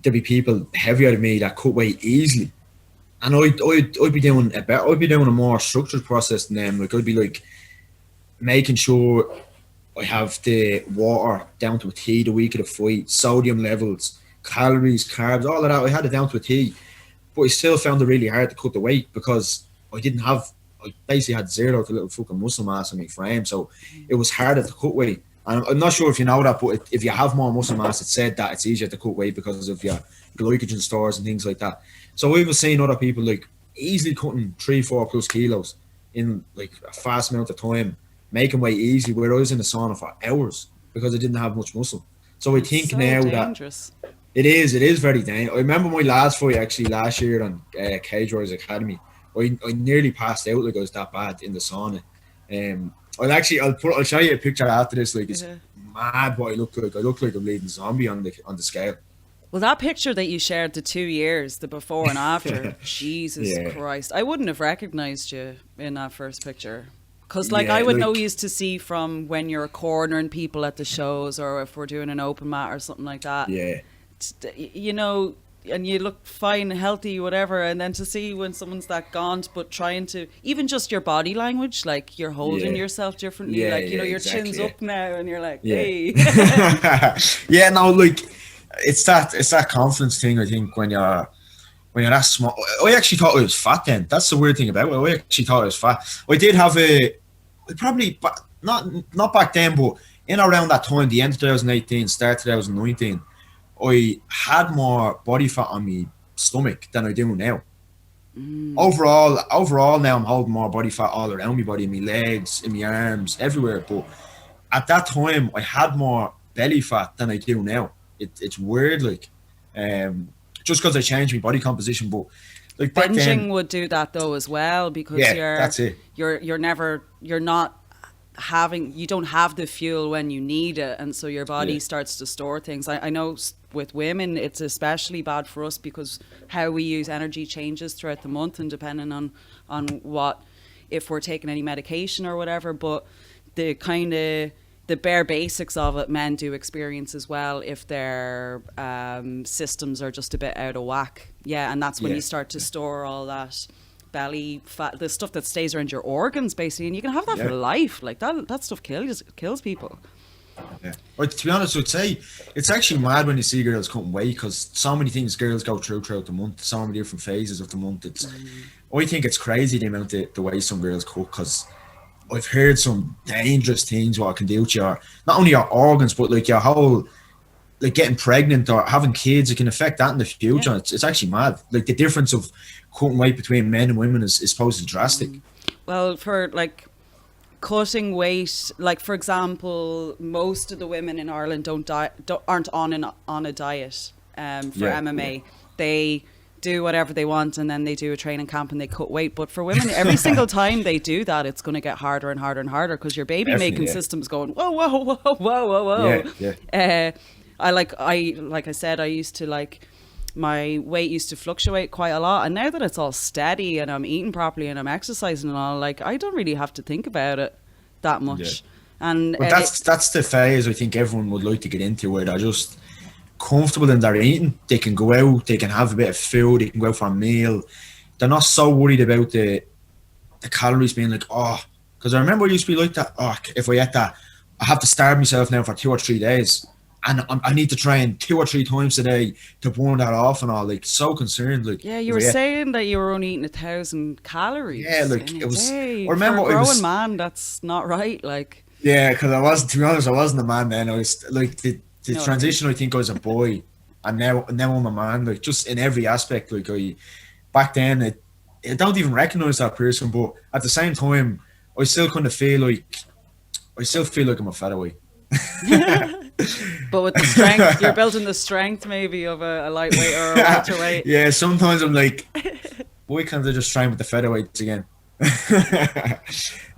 there'd be people heavier than me that cut weight easily. And I'd be doing a better, I'd be doing a more structured process than them. Like I'd be like making sure I have the water down to a T the week of the fight, sodium levels, calories, carbs, all of that. I had it down to a T, but I still found it really hard to cut the weight because I basically had zero to little fucking muscle mass in my frame. So it was harder to cut weight. And I'm not sure if you know that, but if you have more muscle mass, it's said that it's easier to cut weight because of your glycogen stores and things like that. So we were seeing other people like easily cutting 3, 4 plus kilos in like a fast amount of time, making weight easy, where I was in the sauna for hours because I didn't have much muscle. So I It's think so now that dangerous. it is very dangerous. I remember my last fight actually last year on Cage Warriors Academy. I nearly passed out, like I was that bad in the sauna. I'll show you a picture after this. Like it's Yeah. mad what I look like. I look like a bleeding zombie on the scale. Well, that picture that you shared, the 2 years, the before and after, Jesus Yeah, Christ, I wouldn't have recognized you in that first picture. Because, like, I yeah, would know like you to see from when you're cornering people at the shows, or if we're doing an open mat or something like that. yeah, You know, and you look fine, healthy, whatever. And then to see when someone's that gaunt, but trying to, even just your body language, like you're holding yeah, yourself differently, like, yeah, your chin's exactly. up now, and you're like, Yeah, hey. yeah. No, like it's that confidence thing. I think when you're that small, I actually thought I was fat. Then that's the weird thing about it. I actually thought I was fat. I did have probably not back then, but in around that time, the end of 2018, start 2019, I had more body fat on my stomach than I do now. Overall, now I'm holding more body fat all around my body, in my legs, in my arms, everywhere. But at that time, I had more belly fat than I do now. It's weird, like, just because I changed my body composition. But like back Binging then, would do that though as well, because yeah, that's it. you're not you don't have the fuel when you need it, and so your body starts to store things. I know with women it's especially bad for us because how we use energy changes throughout the month, and depending on what, if we're taking any medication or whatever. But the kind of the bare basics of it men do experience as well if their systems are just a bit out of whack. And that's when you start to store all that belly fat, the stuff that stays around your organs basically, and you can have that for life. Like that stuff kills people. Well, to be honest, I'd say it's actually mad when you see girls cutting weight, because so many things girls go throughout the month, so many different phases of the month. I think it's crazy the amount of the way some girls cut, because I've heard some dangerous things what it can do to your, not only your organs, but like your whole, like getting pregnant or having kids. It can affect that in the future. It's actually mad. Like the difference of cutting weight between men and women is supposedly drastic. Well, for like cutting weight, like for example, most of the women in Ireland aren't on a diet for MMA. They do whatever they want, and then they do a training camp and they cut weight. But for women, every single time they do that, it's going to get harder and harder and harder, because your baby making system's going whoa whoa whoa whoa whoa whoa. Like I said, I used to like, my weight used to fluctuate quite a lot, and now that it's all steady and I'm eating properly and I'm exercising and all, like I don't really have to think about it that much. And that's the phase I think everyone would like to get into, where they're just comfortable in their eating. They can go out, they can have a bit of food, they can go out for a meal. They're not so worried about the calories being like, because I remember I used to be like that. If I ate that, I have to starve myself now for 2 or 3 days, and I need to train 2 or 3 times a day to burn that off and all. Like, so concerned. Like, you were saying that you were only eating 1,000 calories. Like it was. I remember for a growing man, that's not right. Like, because I wasn't. To be honest, I wasn't a man then. I was like the transition. I think I was a boy, and now I'm a man. Like, just in every aspect. Like, back then, I don't even recognize that person, but at the same time, I still kind of feel like I'm a featherweight. But with the strength, you're building the strength maybe of a lightweight or a welterweight. Sometimes I'm like, why can't I just train with the featherweights again?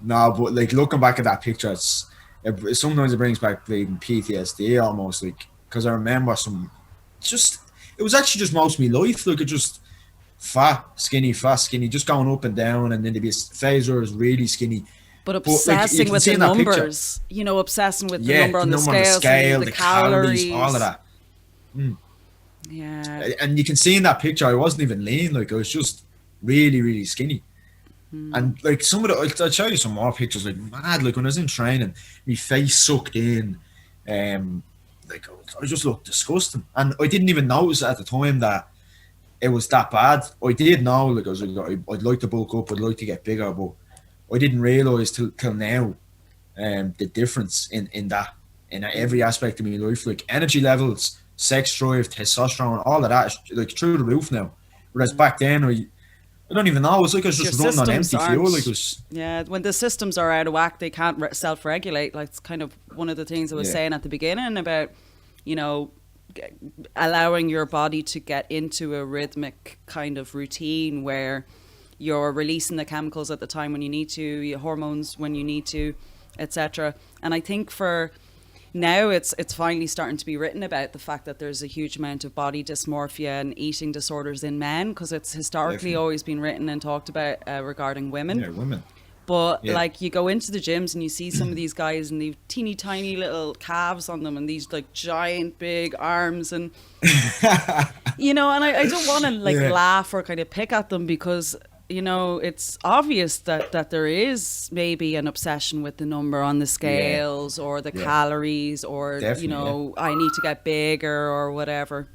No, but like looking back at that picture, sometimes it brings back like PTSD almost, like, because I remember it was actually just most of my life, like, it just fat, skinny, just going up and down, and then there'd be a phase where it was really skinny. But obsessing with the numbers, obsessing with the number on the scale, the calories, all of that. And you can see in that picture, I wasn't even lean. Like, I was just really, really skinny. And like some of the, I'll show you some more pictures. Like, mad. Like when I was in training, my face sucked in. Like I just looked disgusting, and I didn't even notice at the time that it was that bad. I did know, like, I was like, I'd like to bulk up, I'd like to get bigger, but I didn't realise till now the difference in that, in every aspect of my life, like energy levels, sex drive, testosterone, all of that is like through the roof now. Whereas back then, I don't even know. It was like I was just running on empty fuel. Like, it was, when the systems are out of whack, they can't self-regulate. Like, it's kind of one of the things I was saying at the beginning about, allowing your body to get into a rhythmic kind of routine where you're releasing the chemicals at the time when you need to, your hormones when you need to, etc. And I think for now it's finally starting to be written about the fact that there's a huge amount of body dysmorphia and eating disorders in men, because it's historically always been written and talked about regarding women. Yeah, women. But like, you go into the gyms and you see some of these guys and they've teeny tiny little calves on them and these like giant big arms, and and I don't want to laugh or kind of pick at them, because it's obvious that there is maybe an obsession with the number on the scales or the calories, or I need to get bigger or whatever,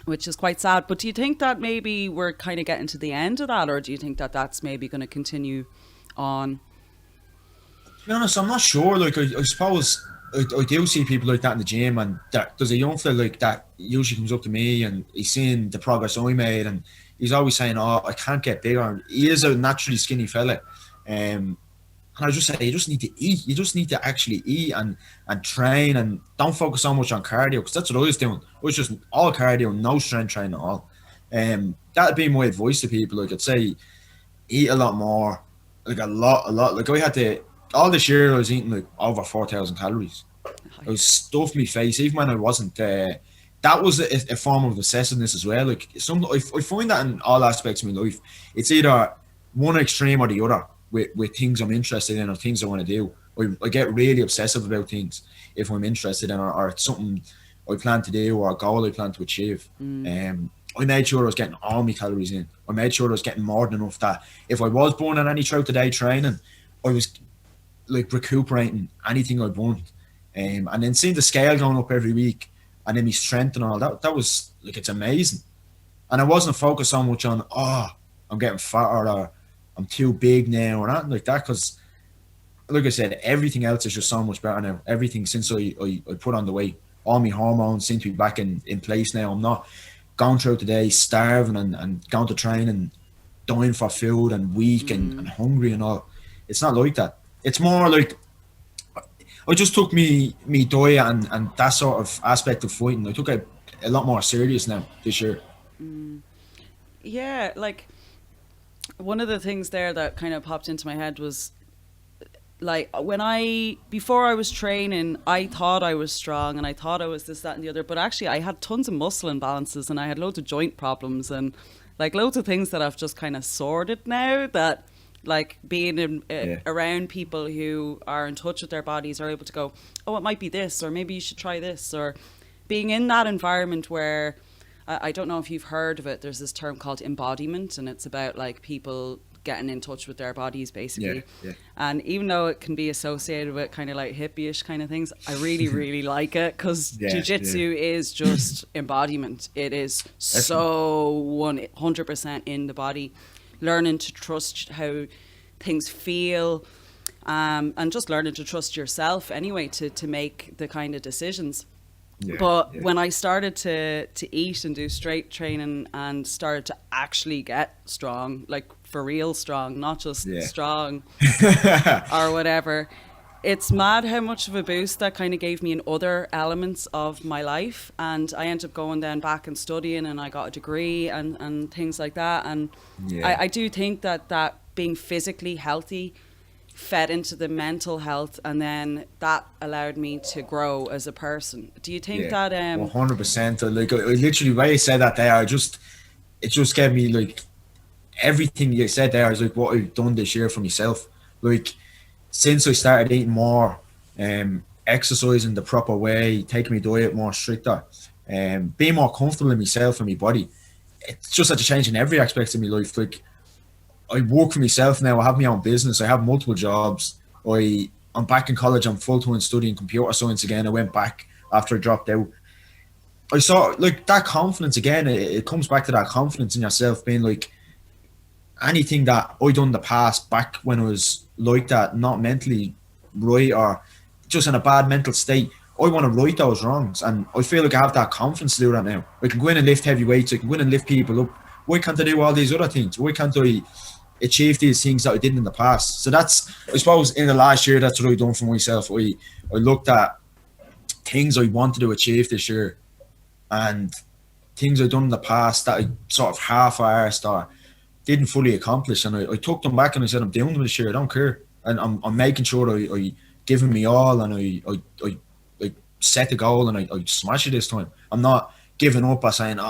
which is quite sad. But do you think that maybe we're kind of getting to the end of that, or do you think that that's maybe going to continue on? To be honest, I'm not sure. Like, I suppose I do see people like that in the gym, and there's a young fella like that usually comes up to me and he's seeing the progress I made, and he's always saying, I can't get bigger. He is a naturally skinny fella. And I just say, you just need to eat. You just need to actually eat and train, and don't focus so much on cardio, because that's what I was doing. I was just all cardio, no strength training at all. That'd be my advice to people. Like, I'd say, eat a lot more, like a lot. Like, I had to all this year I was eating like over 4,000 calories. I was stuffed my face, even when I wasn't. That was a form of obsessiveness as well. Like I find that in all aspects of my life, it's either one extreme or the other with things I'm interested in or things I want to do. I get really obsessive about things if I'm interested in or it's something I plan to do or a goal I plan to achieve. I made sure I was getting all my calories in. I made sure I was getting more than enough that if I was burning any throughout the day training, I was like recuperating anything I burned. And then seeing the scale going up every week and then my strength and all that was like, it's amazing. And I wasn't focused so much on, I'm getting fatter or I'm too big now or nothing like that, because like I said, everything else is just so much better now. Everything since I put on the weight, all my hormones seem to be back in place now. I'm not going throughout the day starving and going to train and dying for food and weak and hungry and all. It's not like that. It's more like I just took me diet and that sort of aspect of fighting. I took it a lot more serious now this year. Yeah, like one of the things there that kind of popped into my head was like before I was training, I thought I was strong and I thought I was this, that and the other, but actually I had tons of muscle imbalances and I had loads of joint problems and like loads of things that I've just kind of sorted now, that like being around people who are in touch with their bodies are able to go, oh, it might be this, or maybe you should try this, or being in that environment where I don't know if you've heard of it, there's this term called embodiment, and it's about like people getting in touch with their bodies basically. And even though it can be associated with kind of like hippie-ish kind of things, I really really like it, because jiu-jitsu is just embodiment. It is so 100% in the body, learning to trust how things feel, and just learning to trust yourself anyway to make the kind of decisions. When I started to eat and do straight training and started to actually get strong, like for real strong, not just strong or whatever, it's mad how much of a boost that kind of gave me in other elements of my life. And I ended up going then back and studying, and I got a degree and things like that. And I do think that being physically healthy fed into the mental health, and then that allowed me to grow as a person. Do you think that 100%? Like I literally, when you said that there, it just gave me like everything you said there is like what I've done this year for myself. Like since I started eating more, exercising the proper way, taking my diet more stricter, being more comfortable in myself and my body, it's just such a change in every aspect of my life. Like I work for myself now. I have my own business. I have multiple jobs. I'm back in college. I'm full-time studying computer science again. I went back after I dropped out. I saw like that confidence again. It comes back to that confidence in yourself, being like anything that I done in the past back when I was like that, not mentally right or just in a bad mental state. I want to right those wrongs, and I feel like I have that confidence to do that now. I can go in and lift heavy weights. I can go in and lift people up. Why can't I do all these other things? Why can't I achieve these things that I did in the past? So that's, I suppose, in the last year, that's what I've done for myself. I looked at things I wanted to achieve this year and things I've done in the past that I sort of half-arsed or didn't fully accomplish, and I took them back and I said, I'm doing them this year. I don't care, and I'm making sure I giving me all, and I set the goal and I smash it this time. I'm not giving up by saying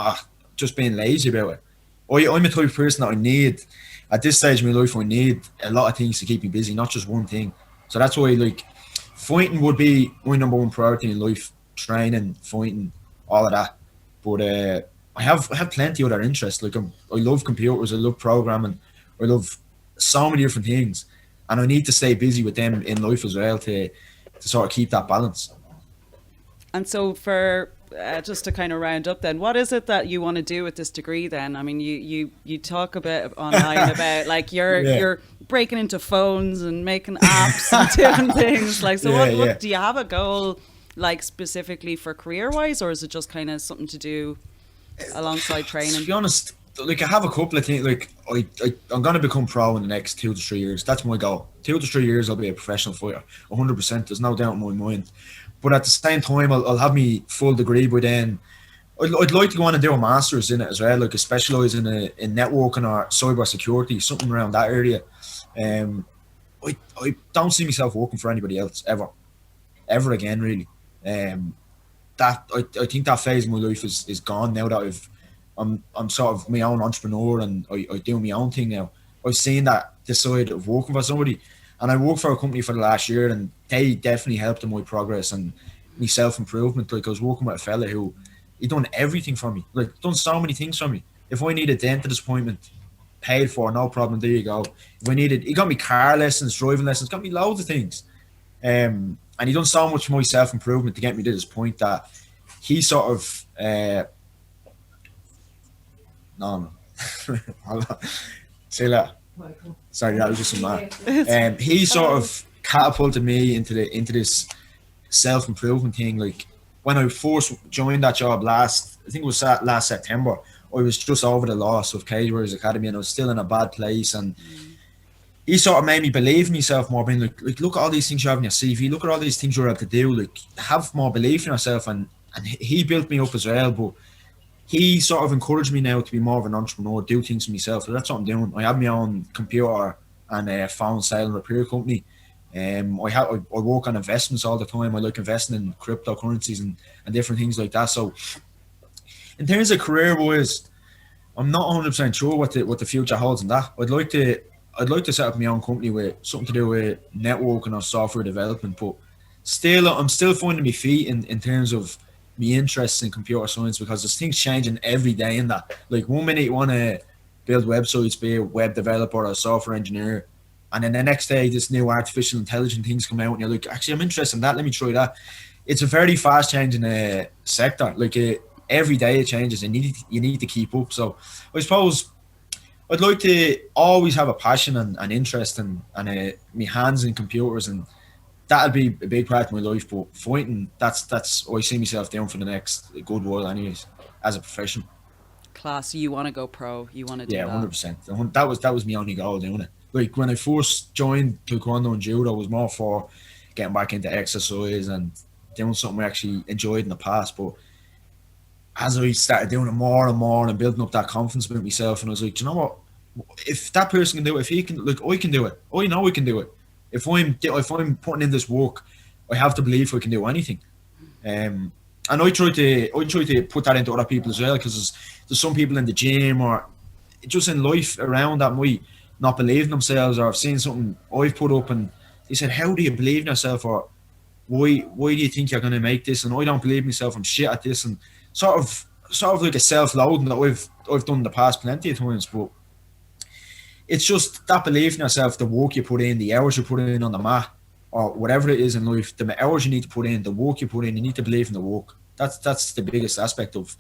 just being lazy about it. I'm the type of person that I need at this stage of my life. I need a lot of things to keep me busy, not just one thing. So that's why like fighting would be my number one priority in life. Training, fighting, all of that. But I have plenty of other interests. Like I love computers, I love programming, I love so many different things, and I need to stay busy with them in life as well to sort of keep that balance. And so for just to kind of round up then, what is it that you want to do with this degree then? I mean, you talk a bit online about like you're breaking into phones and making apps and doing things like, so what do you have a goal like specifically for career wise, or is it just kind of something to do alongside training? To be honest, like I have a couple of things. Like I'm going to become pro in the next 2 to 3 years. That's my goal. 2 to 3 years I'll be a professional fighter, 100%. There's no doubt in my mind. But at the same time, I'll have me full degree by then. I'd like to go on and do a master's in it as well, like a specialise in networking or cyber security, something around that area. I don't see myself working for anybody else ever again, really. That I think that phase of my life is gone now that I'm sort of my own entrepreneur and I do my own thing now. I've seen that the side of working for somebody, and I worked for a company for the last year, and they definitely helped in my progress and my self improvement. Like I was working with a fella who he done everything for me, like done so many things for me. If I needed a dentist appointment, paid for, no problem. There you go. If I needed, he got me car lessons, driving lessons, got me loads of things. And he done so much for my self improvement to get me to this point that he sort of no. Say that. Sorry, that was just a man. He sort of catapulted me into this self improvement thing. Like when I first joined that job I think it was last September, I was just over the loss of Cage Warriors Academy and I was still in a bad place, and he sort of made me believe in myself more, being like look at all these things you have in your CV, look at all these things you're able to do, like have more belief in yourself, and he built me up as well. But he sort of encouraged me now to be more of an entrepreneur, do things for myself. So that's what I'm doing. I have my own computer and a phone sale and repair company. I work on investments all the time. I like investing in cryptocurrencies and different things like that. So in terms of career wise, I'm not 100% sure what the future holds in that. I'd like to set up my own company with something to do with networking or software development, but I'm still finding my feet in terms of my interests in computer science, because there's things changing every day in that. Like 1 minute you want to build websites, be a web developer or a software engineer, and then the next day this new artificial intelligence things come out and you're like, actually I'm interested in that, let me try that. It's a very fast changing sector. Like every day it changes and you need to keep up. So I suppose I'd like to always have a passion and interest and my hands in computers, and that'll be a big part of my life. But fighting, that's I see myself doing for the next good while anyways, as a profession. Class, you want to go pro, you want to do that. 100%. That was my only goal doing it. Like when I first joined Taekwondo and Judo, it was more for getting back into exercise and doing something I actually enjoyed in the past. But as I started doing it more and more and building up that confidence with myself, and I was like, you know what? If that person can do it, if he can, like I can do it. I know I can do it. If I'm putting in this work, I have to believe I can do anything. And I try to put that into other people as well, because there's some people in the gym or just in life around that might not believe in themselves, or have seen something I've put up and they said, how do you believe in yourself, or why do you think you're going to make this, and I don't believe in myself, I'm shit at this, and sort of like a self-loathing that I've done in the past plenty of times. But it's just that belief in yourself, the work you put in, the hours you put in on the mat, or whatever it is in life, the hours you need to put in, the work you put in, you need to believe in the work. That's the biggest aspect of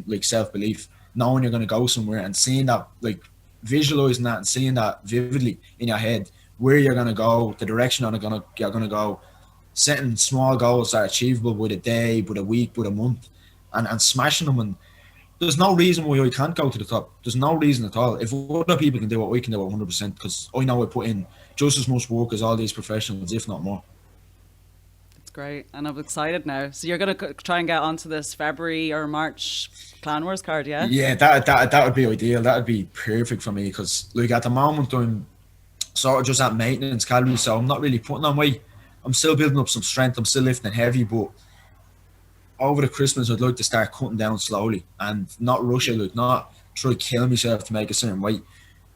like self-belief, knowing you're going to go somewhere and seeing that, like visualizing that and seeing that vividly in your head, where you're going to go, the direction you're going to go, setting small goals that are achievable with a day, with a week, with a month, and smashing them. And there's no reason why I can't go to the top. There's no reason at all. If other people can do it, I can do it 100%, because I know I put in just as much work as all these professionals, if not more. It's great, and I'm excited now. So you're going to try and get onto this February or March Clan Wars card, yeah? Yeah, that would be ideal. That would be perfect for me, because like at the moment I'm sort of just at maintenance calories, so I'm not really putting on weight. I'm still building up some strength. I'm still lifting heavy, but over the Christmas, I'd like to start cutting down slowly and not rush it, like not try to kill myself to make a certain weight.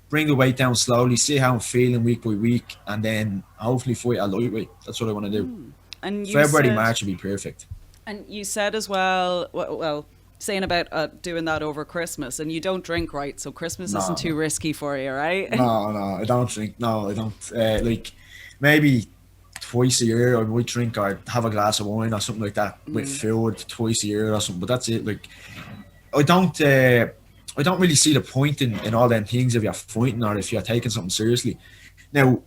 Bring the weight down slowly, see how I'm feeling week by week, and then hopefully fight a lightweight. That's what I want to do. And February, March would be perfect. And you said as well, saying about doing that over Christmas, and you don't drink, right? So Christmas isn't too risky for you, right? No, I don't drink. No, I don't. Like maybe twice a year I might drink or have a glass of wine or something like that with food twice a year or something, but that's it. Like I don't really see the point in all them things if you're fighting or if you're taking something seriously. Now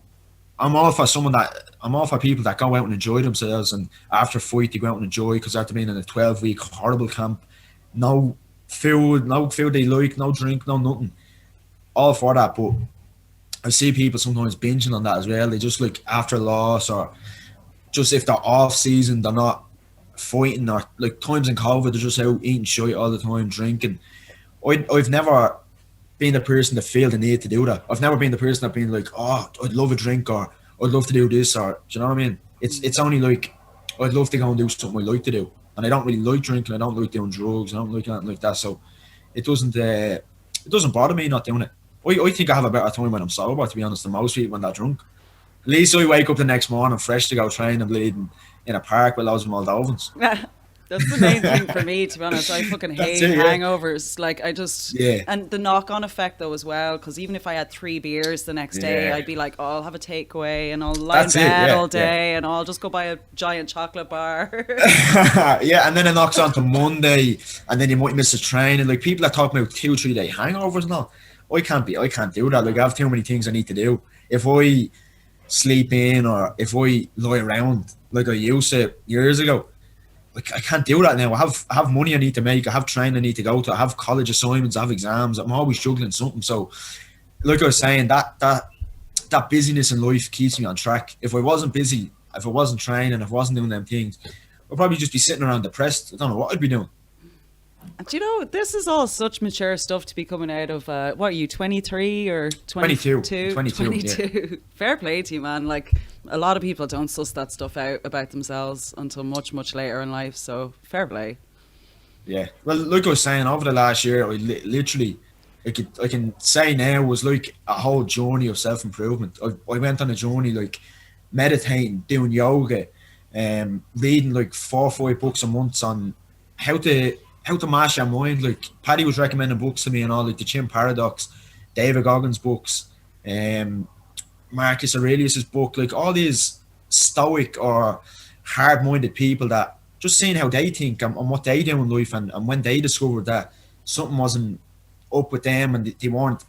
I'm all for people that go out and enjoy themselves, and after fight they go out and enjoy, because after being in a 12-week horrible camp, no food they like, no drink, no nothing, all for that. But I see people sometimes binging on that as well. They just like after loss, or just if they're off season, they're not fighting, or like times in COVID, they're just out eating shit all the time, drinking. I've never been the person to feel the need to do that. I've never been the person that been like, oh, I'd love a drink, or I'd love to do this, or do you know what I mean? It's only like I'd love to go and do something I like to do, and I don't really like drinking. I don't like doing drugs. I don't like anything like that. So it doesn't bother me not doing it. I think I have a better time when I'm sober, to be honest, than most people when they're drunk. At least I wake up the next morning fresh to go train and bleeding in a park with loads of Moldovans. That's the main thing for me, to be honest. I fucking hate hangovers. Like, I just... Yeah. And the knock-on effect, though, as well, because even if I had 3 beers the next day, I'd be like, oh, I'll have a takeaway, and I'll lie in bed all day, and I'll just go buy a giant chocolate bar. Yeah, and then it knocks on to Monday, and then you might miss a train, and like, people that talk about 2-3 day hangovers and all, I can't do that. Like, I have too many things I need to do. If I sleep in, or if I lie around like I used to years ago, like, I can't do that now. I have money I need to make. I have training I need to go to. I have college assignments. I have exams. I'm always juggling something. So, like I was saying, that busyness in life keeps me on track. If I wasn't busy, if I wasn't training, if I wasn't doing them things, I'd probably just be sitting around depressed. I don't know what I'd be doing. Do you know, this is all such mature stuff to be coming out of, what are you, 23 or 22? 22. Yeah. Fair play to you, man. Like, a lot of people don't suss that stuff out about themselves until much, much later in life. So, fair play. Yeah. Well, like I was saying, over the last year, I literally, I can say now, was like a whole journey of self-improvement. I went on a journey, like, meditating, doing yoga, reading like 4 or 5 books a month on how to master your mind. Like, Paddy was recommending books to me and all, like the Chin Paradox, David Goggins' books, Marcus Aurelius's book, like all these stoic or hard-minded people that just seeing how they think and what they do in life, and when they discovered that something wasn't up with them and they weren't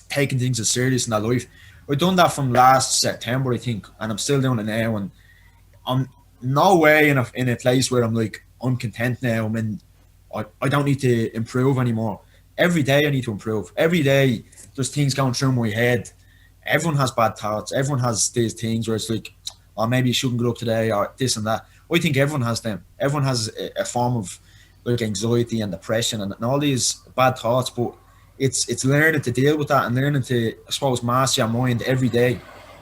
taking things as serious in their life. I've done that from last September, I think, and I'm still doing it now, and I'm no way in a place where I'm like, I'm content now. I don't need to improve anymore. Every day I need to improve. Every day there's things going through my head. Everyone has bad thoughts. Everyone has these things where it's like, oh, maybe you shouldn't get up today, or this and that. I think everyone has them. Everyone has a form of like anxiety and depression and all these bad thoughts, but it's learning to deal with that and learning to, I suppose, master your mind every day.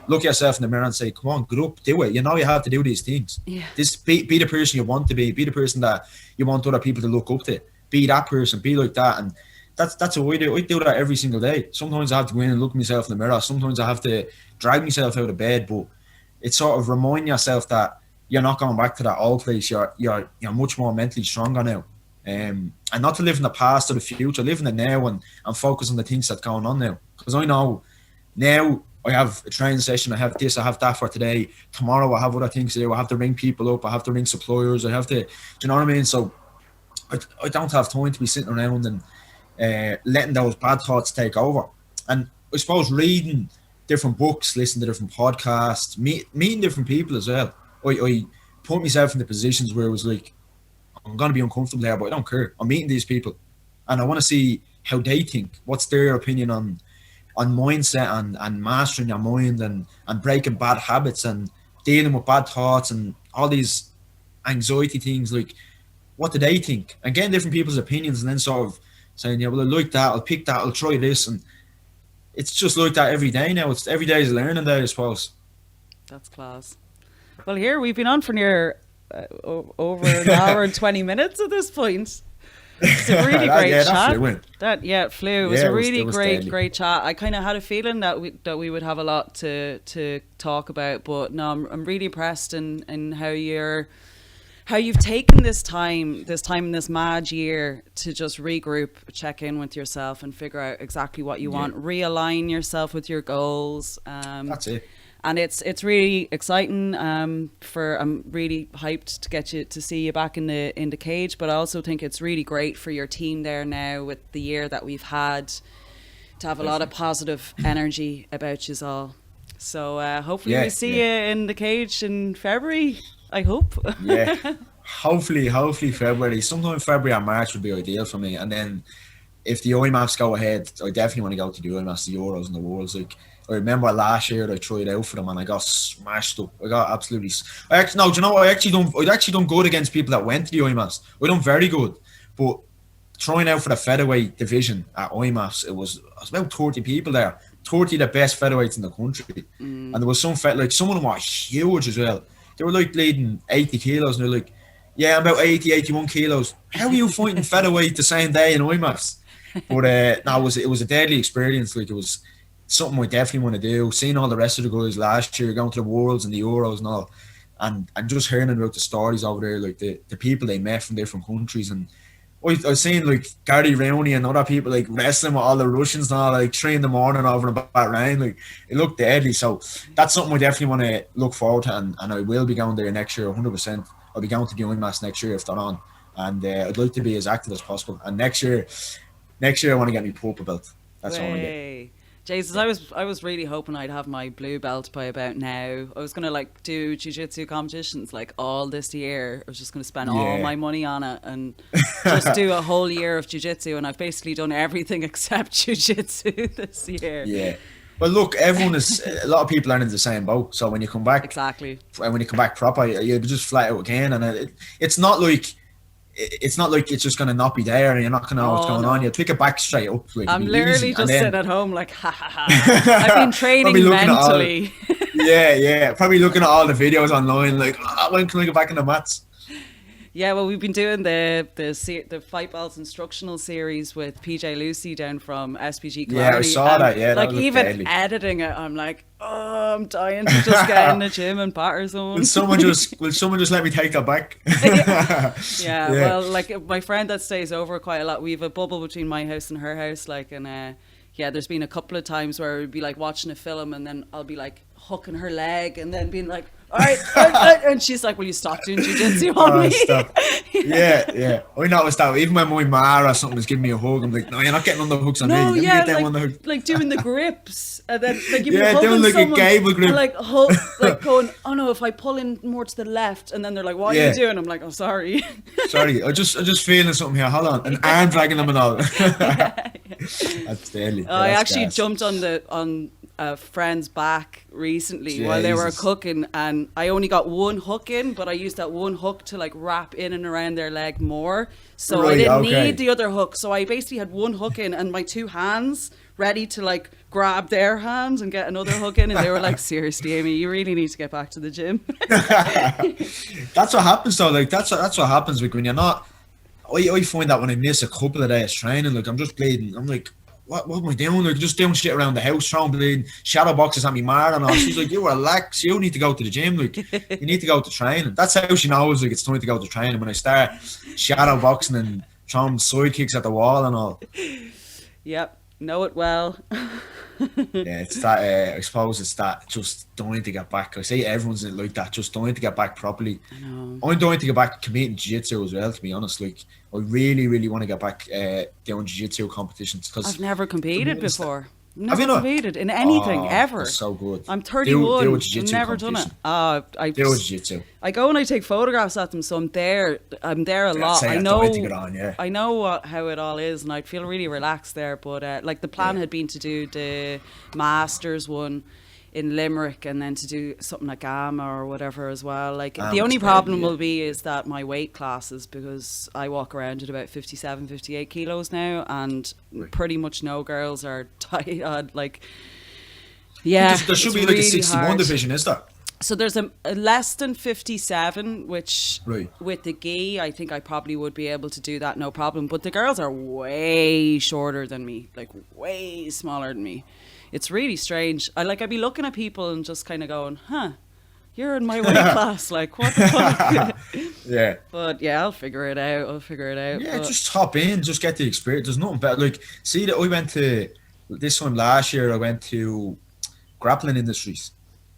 Look yourself in the mirror and say, come on, get up, do it. You know you have to do these things. Yeah. Be the person you want to be the person that you want other people to look up to. Be that person, be like that. And that's what I do. I do that every single day. Sometimes I have to go in and look myself in the mirror. Sometimes I have to drag myself out of bed, but it's sort of remind yourself that you're not going back to that old place. You're much more mentally stronger now. And not to live in the past or the future, live in the now and focus on the things that's going on now. Because I know now I have a training session, I have this, I have that for today. Tomorrow I have other things to do. I have to ring people up, I have to ring suppliers, I have to, do you know what I mean? So I don't have time to be sitting around and letting those bad thoughts take over. And I suppose reading different books, listening to different podcasts, meeting different people as well. I put myself in the positions where it was like, I'm going to be uncomfortable here, but I don't care. I'm meeting these people and I want to see how they think. What's their opinion on mindset and mastering your mind and breaking bad habits and dealing with bad thoughts and all these anxiety things. Like, what do they think? And getting different people's opinions and then sort of saying, yeah, well, I like that, I'll pick that, I'll try this. And it's just like that every day now. It's every day is a learning day, I suppose. That's class. Well, here we've been on for near over an hour and 20 minutes at this point. It's a really great chat. It flew. It was a really great chat. I kind of had a feeling that we would have a lot to talk about, but no, I'm really impressed in how you've taken this time in this mad year to just regroup, check in with yourself, and figure out exactly what you want. Realign yourself with your goals. That's it. And it's really exciting. I'm really hyped to get you to see you back in the cage. But I also think it's really great for your team there now with the year that we've had, to have a lot of positive energy about you all. So hopefully we see you in the cage in February. I hope. Yeah, hopefully February. Sometime February or March would be ideal for me. And then if the IMMAFs go ahead, I definitely want to go to the IMMAFs, the Euros and the Worlds. Like, I remember last year I tried out for them and I got smashed up. I got absolutely. I actually done good against people that went to the IMMAFs. I done very good, but trying out for the featherweight division at IMMAFs, it was about 30 people there. 30 of the best featherweights in the country. And there was some some of them were huge as well. They were like bleeding 80 kilos, and they're like, yeah, I'm about 80, 81 kilos. How are you fighting featherweight the same day in IMMAFs? But no, it was a deadly experience. Like, it was something I definitely want to do. Seeing all the rest of the guys last year going to the Worlds and the Euros and all, and just hearing about the stories over there, like the people they met from different countries. And I was seeing like Gary Rowney and other people like wrestling with all the Russians and all, like 3 a.m. over in Bahrain. Like, it looked deadly. So that's something I definitely want to look forward to, and I will be going there next year 100%. I'll be going to the IMMAFs next year if they're on, and I'd like to be as active as possible. And next year I want to get my purple belt. That's what I want to get. Jesus, I was really hoping I'd have my blue belt by about now. I was gonna like do jiu-jitsu competitions like all this year. I was just gonna spend all my money on it and just do a whole year of jiu-jitsu, and I've basically done everything except jiu-jitsu this year. Yeah. Well, look, a lot of people aren't in the same boat. So when you come back, when you come back proper, you'll just flat out again. And it's not like it's just going to not be there and you're not going to know what's going on. You'll pick it back straight up. Like, I'm literally just sitting at home like, ha ha ha. I've been training mentally. Probably looking at all the videos online like, when can I get back in the mats? Yeah, well, we've been doing the Fight Balls instructional series with PJ Lucy down from SBG Dublin. Yeah, I saw that. Yeah, like, that even deadly. Editing it, I'm like, oh, I'm dying to just get in the gym and batter someone. Will someone just let me take that back? yeah, well, like my friend that stays over quite a lot, we have a bubble between my house and her house, like, and yeah, there's been a couple of times where we'd be like watching a film and then I'll be like hooking her leg and then being like, all right, and she's like, will you stop doing jiu-jitsu on me? Stop. Yeah. I noticed that even when my ma or something was giving me a hug, I'm like, no, you're not getting on the hooks on me. Yeah, get on the hook. Like doing the grips, and then like doing like someone, a gable grip, like going, oh no, if I pull in more to the left, and then they're like, what are you doing? I'm like, oh sorry. Sorry, I just feeling something here. Hold on, an arm dragging them and all. That's deadly. I actually jumped on a friend's back recently while they were cooking, and I only got one hook in, but I used that one hook to like wrap in and around their leg more, so I didn't need the other hook. So I basically had one hook in and my two hands ready to like grab their hands and get another hook in, and they were like, seriously Amy, you really need to get back to the gym. That's what happens though. Like that's what happens when you're not. I find that when I miss a couple of days training, like I'm just bleeding, I'm like, what am I doing? Like, just doing shit around the house, throwing bleeding shadow boxes at me ma and all. She's like, you relax, you need to go to the gym, like you need to go to training. That's how she knows like it's time to go to training, when I start shadow boxing and throwing side kicks at the wall and all. Yep, know it well. Yeah, it's that I suppose it's that just dying to get back. I say everyone's like that, just dying to get back properly. I know. I'm dying to get back competing jiu-jitsu as well, to be honest. Like, I really want to get back doing jiu-jitsu competitions, because I've never competed before. Have you not? Competed in anything ever. That's so good. I'm 31. Do I've never done it. Do jiu-jitsu. I go and I take photographs at them, so I'm there a lot. I know I know how it all is, and I'd feel really relaxed there. But like the plan had been to do the Masters one in Limerick, and then to do something like Gamma or whatever as well. Like the only problem will be is that my weight classes, because I walk around at about 57, 58 kilos now, and pretty much no girls are tight. Like, yeah, there should be like a 61 hard. Division, is there? So there's a less than 57, which with the gi, I think I probably would be able to do that, no problem. But the girls are way shorter than me, like way smaller than me. It's really strange. I'd be looking at people and just kind of going, huh, you're in my weight class. Like, what the fuck? Yeah. But yeah, I'll figure it out. Yeah, just hop in, just get the experience. There's nothing better. Like, see that I went to, this time last year, I went to Grappling Industries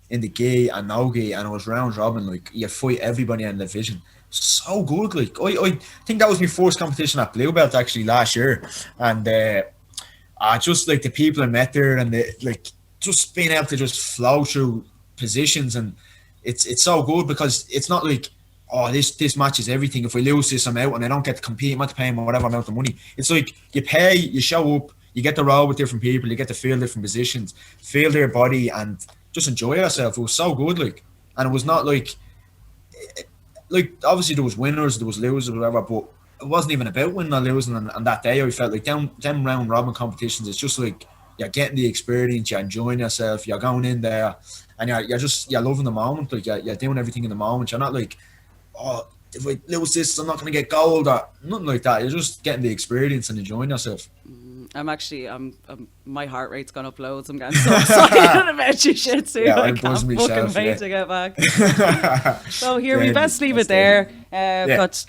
in the gi and no gi, and I was round robin. Like, you fight everybody in the division. So good. Like, I think that was my first competition at Blue Belt actually last year. And, just like the people I met there, and just being able to just flow through positions, and it's so good, because it's not like, oh, this match is everything. If we lose this, I'm out and I don't get to compete, I'm not paying whatever amount of money. It's like you pay, you show up, you get to roll with different people, you get to feel different positions, feel their body, and just enjoy yourself. It was so good, like, and it was not like obviously there was winners, there was losers, whatever, but it wasn't even about winning or losing. And that day I felt like them round robin competitions, it's just like you're getting the experience, you're enjoying yourself, you're going in there, and you're loving the moment. Like you're doing everything in the moment. You're not like, oh, if I lose this, I'm not going to get gold or nothing like that. You're just getting the experience and enjoying yourself. I'm my heart rate's gone up loads. I'm getting so excited about you shit soon. Yeah, I can't fucking wait to get back. So here, we best leave it there. Got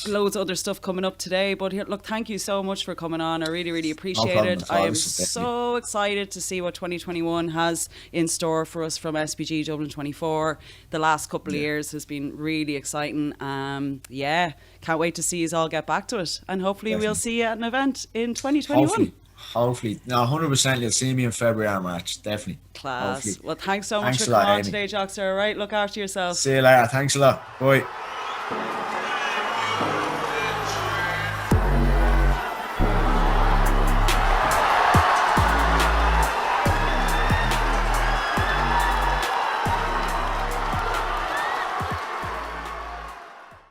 loads of other stuff coming up today. But here, look, thank you so much for coming on. I really, really appreciate it. I am so excited to see what 2021 has in store for us from SBG Dublin 24. The last couple of years has been really exciting. Can't wait to see us all get back to it. And hopefully we'll see you at an event in 2021. Hopefully. No, 100% you'll see me in February or March. Definitely. Class. Hopefully. Well, thanks so much for coming on today, Joxer. All right, look after yourself. See you later. Thanks a lot. Bye.